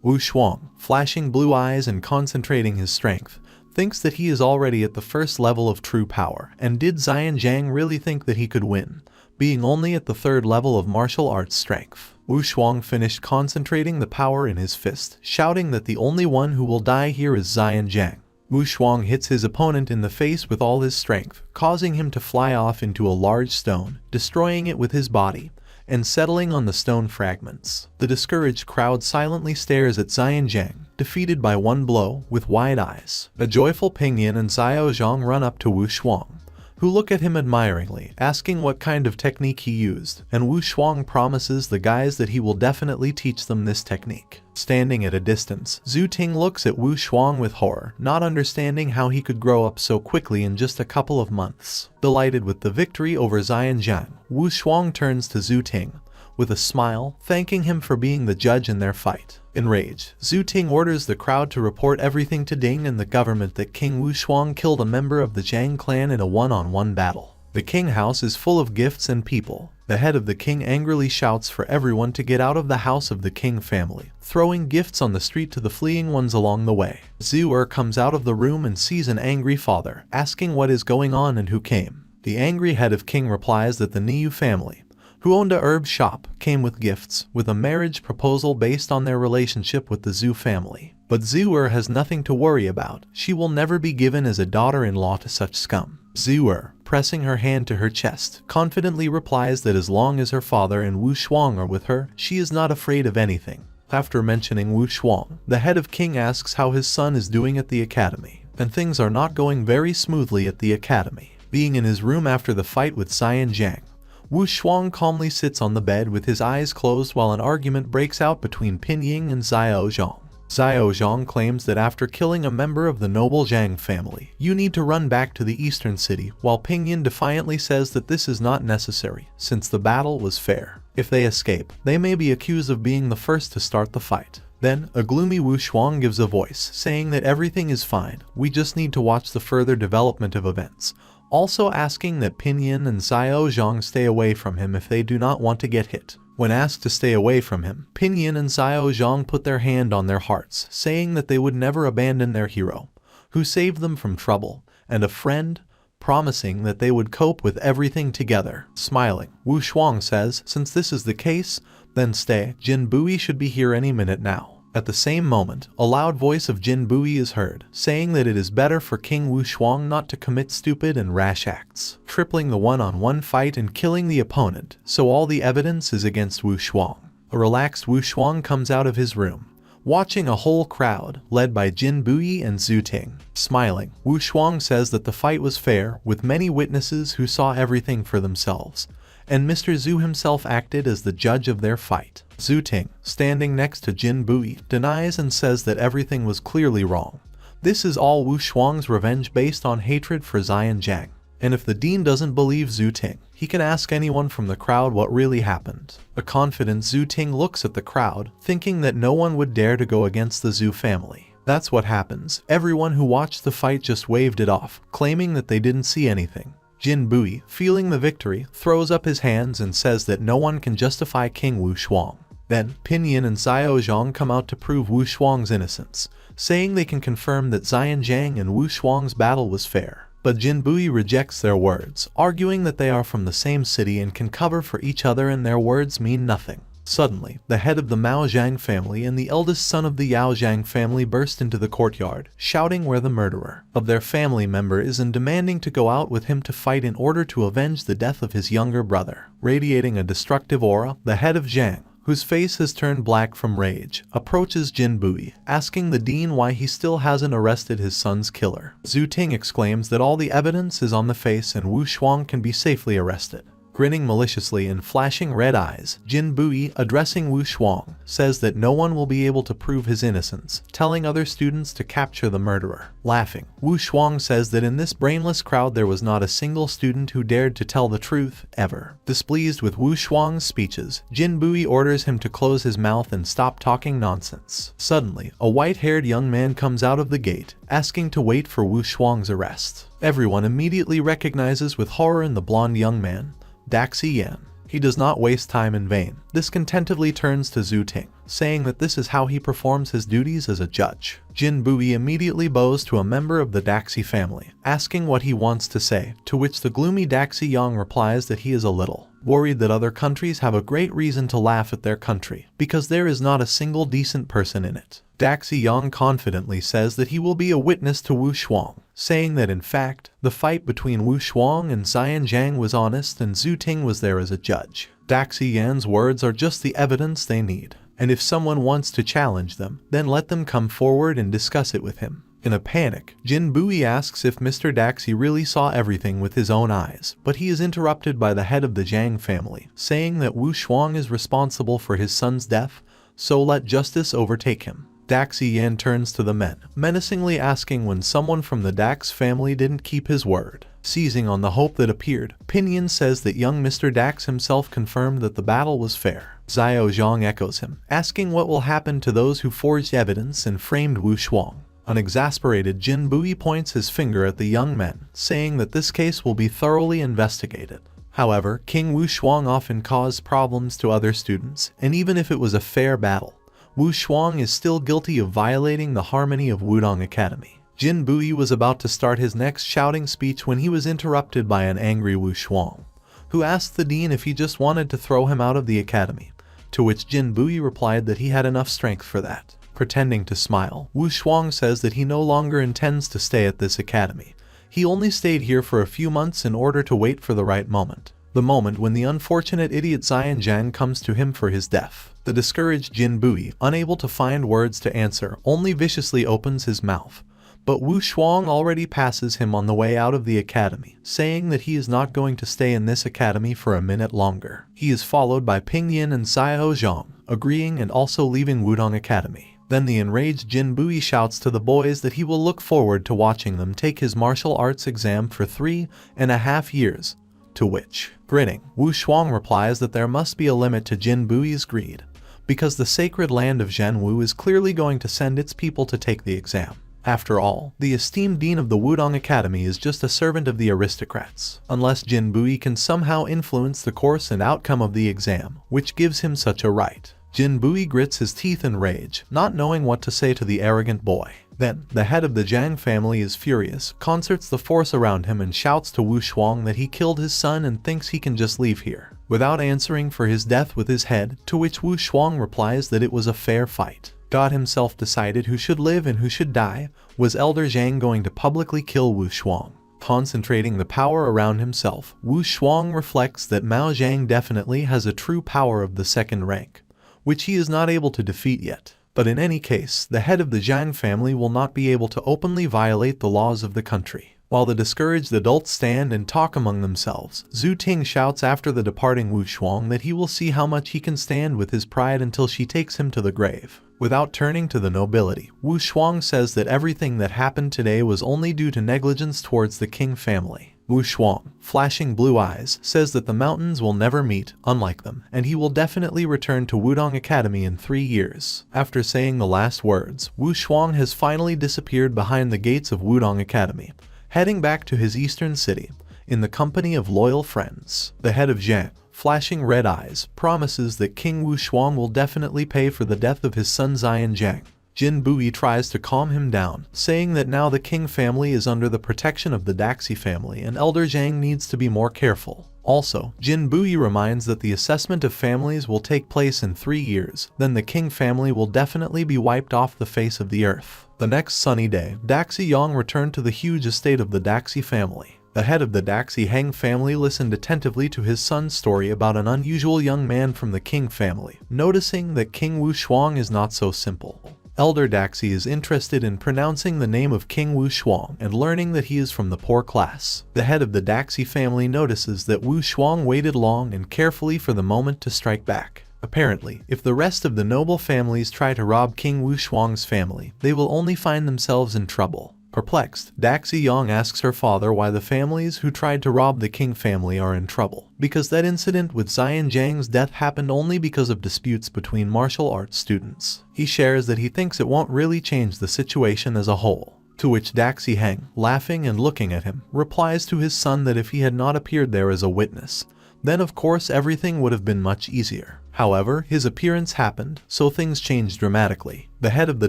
Wu Shuang, flashing blue eyes and concentrating his strength, thinks that he is already at the first level of true power, and did Jiang really think that he could win, being only at the third level of martial arts strength? Wu Shuang finished concentrating the power in his fist, shouting that the only one who will die here is Jiang. Wu Shuang hits his opponent in the face with all his strength, causing him to fly off into a large stone, destroying it with his body, and settling on the stone fragments. The discouraged crowd silently stares at Jiang, defeated by one blow, with wide eyes. A joyful Pinyin and Xiao Zhang run up to Wu Shuang, who look at him admiringly, asking what kind of technique he used, and Wu Shuang promises the guys that he will definitely teach them this technique. Standing at a distance, Zhu Ting looks at Wu Shuang with horror, not understanding how he could grow up so quickly in just a couple of months. Delighted with the victory over Jiang, Wu Shuang turns to Zhu Ting, with a smile, thanking him for being the judge in their fight. Enraged, Zhu Ting orders the crowd to report everything to Ding and the government that King Wu Shuang killed a member of the Zhang clan in a one-on-one battle. The king house is full of gifts and people. The head of the king angrily shouts for everyone to get out of the house of the king family, throwing gifts on the street to the fleeing ones along the way. Zhu comes out of the room and sees an angry father, asking what is going on and who came. The angry head of king replies that the Niu family, who owned a herb shop, came with gifts, with a marriage proposal based on their relationship with the Zhu family. But Zhu has nothing to worry about. She will never be given as a daughter-in-law to such scum. Zhu, pressing her hand to her chest, confidently replies that as long as her father and Wu Shuang are with her, she is not afraid of anything. After mentioning Wu Shuang, the head of king asks how his son is doing at the academy, and things are not going very smoothly at the academy. Being in his room after the fight with Jiang, Wu Shuang calmly sits on the bed with his eyes closed while an argument breaks out between Pinyin and Xiao Zhang. Xiao Zhang claims that after killing a member of the noble Zhang family, you need to run back to the eastern city, while Pinyin defiantly says that this is not necessary, since the battle was fair. If they escape, they may be accused of being the first to start the fight. Then, a gloomy Wu Shuang gives a voice, saying that everything is fine, we just need to watch the further development of events, also asking that Pinyin and Xiao Zhang stay away from him if they do not want to get hit. When asked to stay away from him, Pinyin and Xiao Zhang put their hand on their hearts, saying that they would never abandon their hero, who saved them from trouble, and a friend, promising that they would cope with everything together. Smiling, Wu Shuang says, since this is the case, then stay. Jin Bui should be here any minute now. At the same moment, a loud voice of Jin Bui is heard, saying that it is better for King Wu Shuang not to commit stupid and rash acts, tripling the one-on-one fight and killing the opponent, so all the evidence is against Wu Shuang. A relaxed Wu Shuang comes out of his room, watching a whole crowd, led by Jin Bui and Zhu Ting. Smiling, Wu Shuang says that the fight was fair, with many witnesses who saw everything for themselves, and Mr. Zhu himself acted as the judge of their fight. Zhu Ting, standing next to Jin Bui, denies and says that everything was clearly wrong. This is all Wu Shuang's revenge based on hatred for Jiang. And if the dean doesn't believe Zhu Ting, he can ask anyone from the crowd what really happened. A confident Zhu Ting looks at the crowd, thinking that no one would dare to go against the Zhu family. That's what happens. Everyone who watched the fight just waved it off, claiming that they didn't see anything. Jin Bui, feeling the victory, throws up his hands and says that no one can justify King Wu Shuang. Then, Pinyin and Xiao Zhang come out to prove Wu Shuang's innocence, saying they can confirm that Jiang and Wu Shuang's battle was fair. But Jin Bui rejects their words, arguing that they are from the same city and can cover for each other and their words mean nothing. Suddenly, the head of the Mao Zhang family and the eldest son of the Yao Zhang family burst into the courtyard, shouting where the murderer of their family member is and demanding to go out with him to fight in order to avenge the death of his younger brother. Radiating a destructive aura, the head of Zhang, whose face has turned black from rage, approaches Jin Bui, asking the dean why he still hasn't arrested his son's killer. Zhu Ting exclaims that all the evidence is on the face and Wu Shuang can be safely arrested. Grinning maliciously and flashing red eyes, Jin Bui, addressing Wu Shuang, says that no one will be able to prove his innocence, telling other students to capture the murderer. Laughing, Wu Shuang says that in this brainless crowd there was not a single student who dared to tell the truth, ever. Displeased with Wu Shuang's speeches, Jin Bui orders him to close his mouth and stop talking nonsense. Suddenly, a white-haired young man comes out of the gate, asking to wait for Wu Shuang's arrest. Everyone immediately recognizes with horror in the blonde young man, Daxi Yan. He does not waste time in vain. This contentedly turns to Zhu Ting, saying that this is how he performs his duties as a judge. Jin Bui immediately bows to a member of the Daxi family, asking what he wants to say, to which the gloomy Daxi Yang replies that he is a little worried that other countries have a great reason to laugh at their country, because there is not a single decent person in it. Daxi Yang confidently says that he will be a witness to Wu Shuang, saying that in fact, the fight between Wu Shuang and Xian Zhang was honest and Zhu Ting was there as a judge. Daxi Yan's words are just the evidence they need, and if someone wants to challenge them, then let them come forward and discuss it with him. In a panic, Jin Bui asks if Mr. Daxi really saw everything with his own eyes, but he is interrupted by the head of the Zhang family, saying that Wu Shuang is responsible for his son's death, so let justice overtake him. Daxi Yan turns to the men, menacingly asking when someone from the Dax family didn't keep his word. Seizing on the hope that appeared, Pinyin says that young Mr. Dax himself confirmed that the battle was fair. Xiao Zhang echoes him, asking what will happen to those who forged evidence and framed Wu Shuang. An exasperated Jin Bui points his finger at the young men, saying that this case will be thoroughly investigated. However, King Wu Shuang often caused problems to other students, and even if it was a fair battle, Wu Shuang is still guilty of violating the harmony of Wudong Academy. Jin Bui was about to start his next shouting speech when he was interrupted by an angry Wu Shuang, who asked the dean if he just wanted to throw him out of the academy, to which Jin Bui replied that he had enough strength for that. Pretending to smile, Wu Shuang says that he no longer intends to stay at this academy. He only stayed here for a few months in order to wait for the right moment. The moment when the unfortunate idiot Xian Zhang comes to him for his death. The discouraged Jin Bui, unable to find words to answer, only viciously opens his mouth. But Wu Shuang already passes him on the way out of the academy, saying that he is not going to stay in this academy for a minute longer. He is followed by Pinyin and Xiao Zhang, agreeing and also leaving Wudong Academy. Then the enraged Jin Bui shouts to the boys that he will look forward to watching them take his martial arts exam for 3.5 years, to which, grinning, Wu Shuang replies that there must be a limit to Jin Bui's greed, because the sacred land of Zhenwu is clearly going to send its people to take the exam. After all, the esteemed dean of the Wudong Academy is just a servant of the aristocrats, unless Jin Bui can somehow influence the course and outcome of the exam, which gives him such a right. Jin Bui grits his teeth in rage, not knowing what to say to the arrogant boy. Then, the head of the Zhang family is furious, concerts the force around him and shouts to Wu Shuang that he killed his son and thinks he can just leave here, without answering for his death with his head, to which Wu Shuang replies that it was a fair fight. God himself decided who should live and who should die. Was Elder Zhang going to publicly kill Wu Shuang? Concentrating the power around himself, Wu Shuang reflects that Mao Zhang definitely has a true power of the second rank, which he is not able to defeat yet. But in any case, the head of the Zhang family will not be able to openly violate the laws of the country. While the discouraged adults stand and talk among themselves, Zhu Ting shouts after the departing Wu Shuang that he will see how much he can stand with his pride until she takes him to the grave. Without turning to the nobility, Wu Shuang says that everything that happened today was only due to negligence towards the King family. Wu Shuang, flashing blue eyes, says that the mountains will never meet, unlike them, and he will definitely return to Wudong Academy in 3 years. After saying the last words, Wu Shuang has finally disappeared behind the gates of Wudong Academy, heading back to his eastern city, in the company of loyal friends. The head of Zhang, flashing red eyes, promises that King Wu Shuang will definitely pay for the death of his son Xian Zhang. Jin Bui tries to calm him down, saying that now the King family is under the protection of the Daxi family and Elder Zhang needs to be more careful. Also, Jin Bui reminds that the assessment of families will take place in 3 years, then the King family will definitely be wiped off the face of the earth. The next sunny day, Daxi Yong returned to the huge estate of the Daxi family. The head of the Daxi Heng family listened attentively to his son's story about an unusual young man from the King family, noticing that King Wu Shuang is not so simple. Elder Daxi is interested in pronouncing the name of King Wu Shuang and learning that he is from the poor class. The head of the Daxi family notices that Wu Shuang waited long and carefully for the moment to strike back. Apparently, if the rest of the noble families try to rob King Wu Shuang's family, they will only find themselves in trouble. Perplexed, Daxi Yong asks her father why the families who tried to rob the King family are in trouble. Because that incident with Zion Zhang's death happened only because of disputes between martial arts students. He shares that he thinks it won't really change the situation as a whole. To which Daxi Heng, laughing and looking at him, replies to his son that if he had not appeared there as a witness, then of course everything would have been much easier. However, his appearance happened, so things changed dramatically. The head of the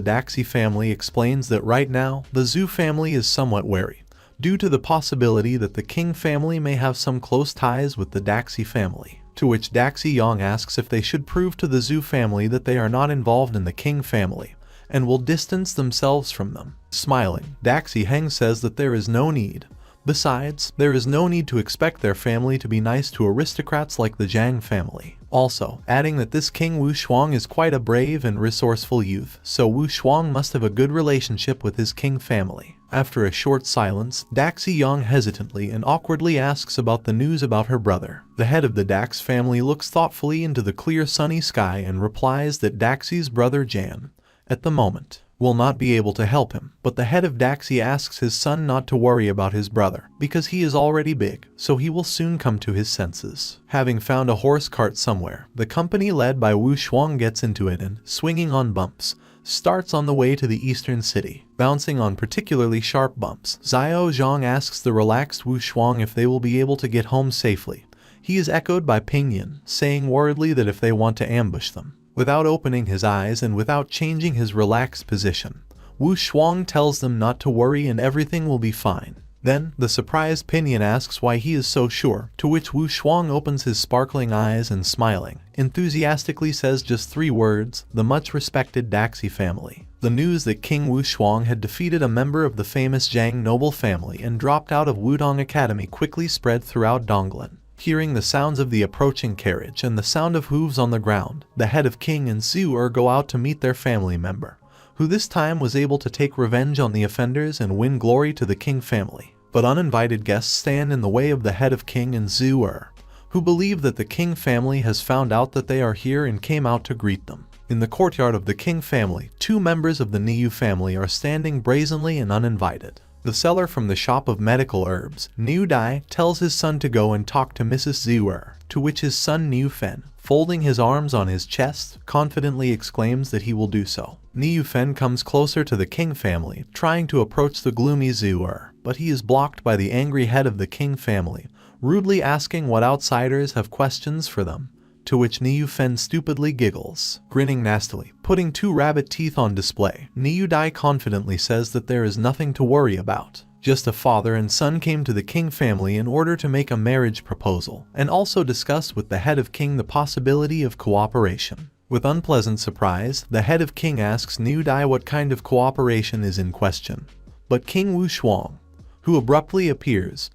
Daxi family explains that right now, the Zhu family is somewhat wary, due to the possibility that the King family may have some close ties with the Daxi family. To which Daxi Yong asks if they should prove to the Zhu family that they are not involved in the King family, and will distance themselves from them. Smiling, Daxi Heng says that there is no need. Besides, there is no need to expect their family to be nice to aristocrats like the Zhang family. Also, adding that this King Wu Shuang is quite a brave and resourceful youth, so Wu Shuang must have a good relationship with his King family. After a short silence, Daxi Yong hesitantly and awkwardly asks about the news about her brother. The head of the Dax family looks thoughtfully into the clear sunny sky and replies that Daxi's brother Jan, at the moment, will not be able to help him, but the head of Daxi asks his son not to worry about his brother, because he is already big, so he will soon come to his senses. Having found a horse cart somewhere, the company led by Wu Shuang gets into it and, swinging on bumps, starts on the way to the eastern city. Bouncing on particularly sharp bumps, Xiao Zhang asks the relaxed Wu Shuang if they will be able to get home safely. He is echoed by Ping Yin, saying worriedly that if they want to ambush them. Without opening his eyes and without changing his relaxed position, Wu Shuang tells them not to worry and everything will be fine. Then, the surprised Pinyin asks why he is so sure, to which Wu Shuang opens his sparkling eyes and smiling, enthusiastically says just 3 words, the much respected Daxi family. The news that King Wu Shuang had defeated a member of the famous Zhang noble family and dropped out of Wudong Academy quickly spread throughout Donglan. Hearing the sounds of the approaching carriage and the sound of hooves on the ground, the head of King and Zhu go out to meet their family member, who this time was able to take revenge on the offenders and win glory to the King family. But uninvited guests stand in the way of the head of King and Zhu, who believe that the King family has found out that they are here and came out to greet them. In the courtyard of the King family, 2 members of the Niu family are standing brazenly and uninvited. The seller from the shop of medical herbs, Niu Dai, tells his son to go and talk to Mrs. Zhu, to which his son Niu Fen, folding his arms on his chest, confidently exclaims that he will do so. Niu Fen comes closer to the King family, trying to approach the gloomy Zhu, but he is blocked by the angry head of the King family, rudely asking what outsiders have questions for them. To which Niu Fen stupidly giggles, grinning nastily, putting 2 rabbit teeth on display. Niu Dai confidently says that there is nothing to worry about. Just a father and son came to the King family in order to make a marriage proposal, and also discuss with the head of King the possibility of cooperation. With unpleasant surprise, the head of King asks Niu Dai what kind of cooperation is in question. But King Wu Shuang, who abruptly appears,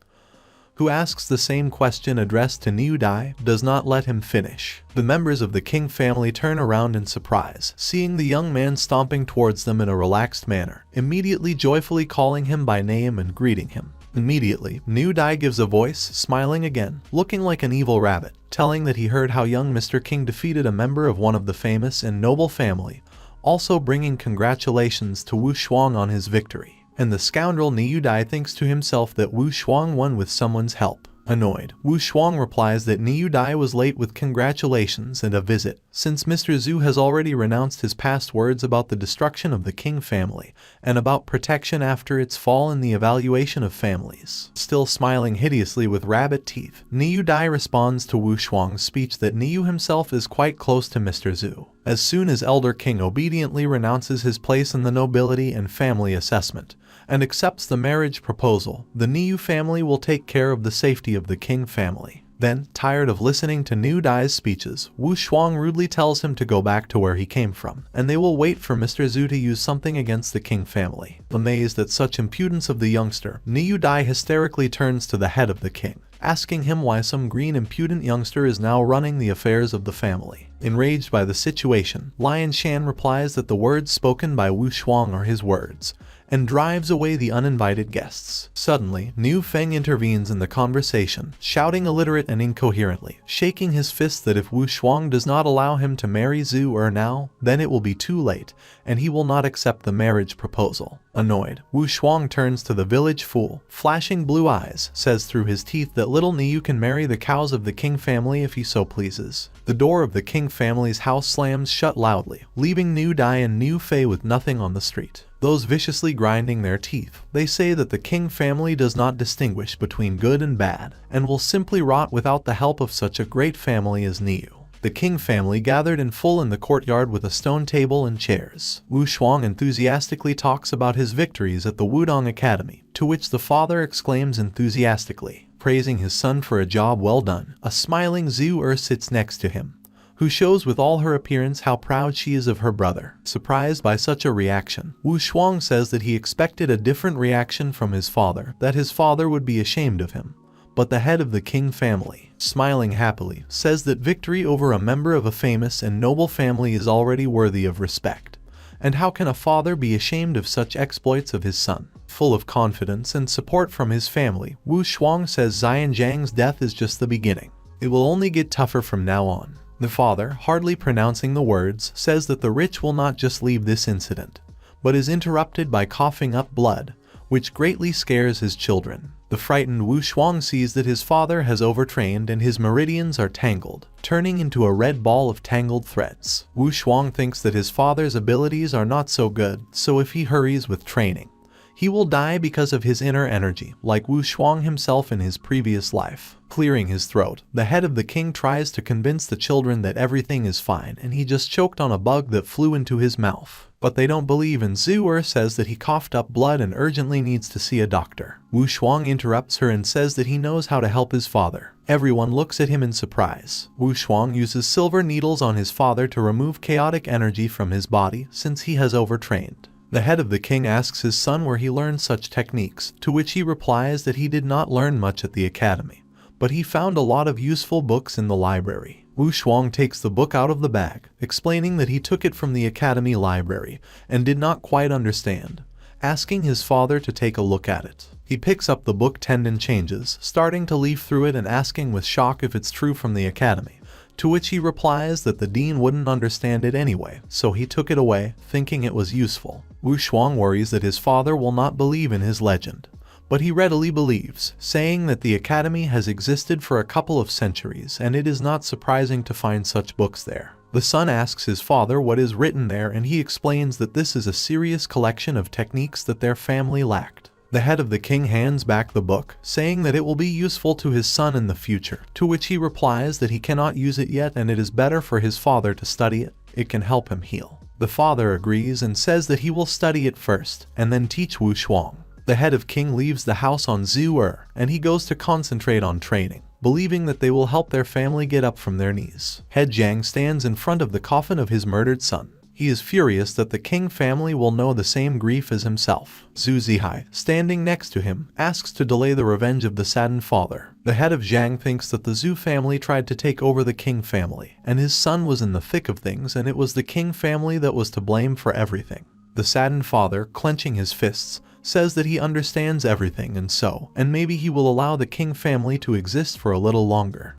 who asks the same question addressed to Niu Dai, does not let him finish. The members of the King family turn around in surprise, seeing the young man stomping towards them in a relaxed manner, immediately joyfully calling him by name and greeting him. Immediately, Niu Dai gives a voice, smiling again, looking like an evil rabbit, telling that he heard how young Mr. King defeated a member of one of the famous and noble family, also bringing congratulations to Wu Shuang on his victory. And the scoundrel Niu Dai thinks to himself that Wu Shuang won with someone's help. Annoyed, Wu Shuang replies that Niu Dai was late with congratulations and a visit, since Mr. Zhu has already renounced his past words about the destruction of the King family, and about protection after its fall in the evaluation of families. Still smiling hideously with rabbit teeth, Niu Dai responds to Wu Shuang's speech that Niu himself is quite close to Mr. Zhu. As soon as Elder King obediently renounces his place in the nobility and family assessment, and accepts the marriage proposal, the Niu family will take care of the safety of the King family. Then, tired of listening to New Dai's speeches, Wu Shuang rudely tells him to go back to where he came from, and they will wait for Mr. Zhu to use something against the King family. Amazed at such impudence of the youngster, New Dai hysterically turns to the head of the king, asking him why some green impudent youngster is now running the affairs of the family. Enraged by the situation, Lion Shan replies that the words spoken by Wu Shuang are his words, and drives away the uninvited guests. Suddenly, Niu Feng intervenes in the conversation, shouting illiterate and incoherently, shaking his fist that if Wu Shuang does not allow him to marry Zhu now, then it will be too late, and he will not accept the marriage proposal. Annoyed, Wu Shuang turns to the village fool, flashing blue eyes, says through his teeth that little Niu can marry the cows of the King family if he so pleases. The door of the King family's house slams shut loudly, leaving Niu Dai and Niu Fei with nothing on the street. Those viciously grinding their teeth, they say that the King family does not distinguish between good and bad, and will simply rot without the help of such a great family as Niu. The King family gathered in full in the courtyard with a stone table and chairs. Wu Shuang enthusiastically talks about his victories at the Wudong Academy, to which the father exclaims enthusiastically, praising his son for a job well done. A smiling Zhu sits next to him, who shows with all her appearance how proud she is of her brother. Surprised by such a reaction, Wu Shuang says that he expected a different reaction from his father, that his father would be ashamed of him. But the head of the King family, smiling happily, says that victory over a member of a famous and noble family is already worthy of respect. And how can a father be ashamed of such exploits of his son? Full of confidence and support from his family, Wu Shuang says Zion Zhang's death is just the beginning. It will only get tougher from now on. The father, hardly pronouncing the words, says that the rich will not just leave this incident, but is interrupted by coughing up blood, which greatly scares his children. The frightened Wu Shuang sees that his father has overtrained and his meridians are tangled, turning into a red ball of tangled threads. Wu Shuang thinks that his father's abilities are not so good, so if he hurries with training, he will die because of his inner energy, like Wu Shuang himself in his previous life. Clearing his throat, the head of the king tries to convince the children that everything is fine and he just choked on a bug that flew into his mouth. But they don't believe, and Zhu says that he coughed up blood and urgently needs to see a doctor. Wu Shuang interrupts her and says that he knows how to help his father. Everyone looks at him in surprise. Wu Shuang uses silver needles on his father to remove chaotic energy from his body since he has overtrained. The head of the king asks his son where he learned such techniques, to which he replies that he did not learn much at the academy, but he found a lot of useful books in the library. Wu Shuang takes the book out of the bag, explaining that he took it from the academy library and did not quite understand, asking his father to take a look at it. He picks up the book Tendon Changes, starting to leaf through it and asking with shock if it's true from the academy, to which he replies that the dean wouldn't understand it anyway, so he took it away, thinking it was useful. Wu Shuang worries that his father will not believe in his legend, but he readily believes, saying that the academy has existed for a couple of centuries and it is not surprising to find such books there. The son asks his father what is written there and he explains that this is a serious collection of techniques that their family lacked. The head of the king hands back the book, saying that it will be useful to his son in the future, to which he replies that he cannot use it yet and it is better for his father to study it. It can help him heal. The father agrees and says that he will study it first and then teach Wu Shuang. The head of king leaves the house on Zhu and he goes to concentrate on training, believing that they will help their family get up from their knees. Head Jiang stands in front of the coffin of his murdered son. He is furious that the king family will know the same grief as himself. Zhu Zihai, standing next to him, asks to delay the revenge of the saddened father. The head of Jiang thinks that the Zhu family tried to take over the king family, and his son was in the thick of things and it was the king family that was to blame for everything. The saddened father, clenching his fists, says that he understands everything and maybe he will allow the king family to exist for a little longer.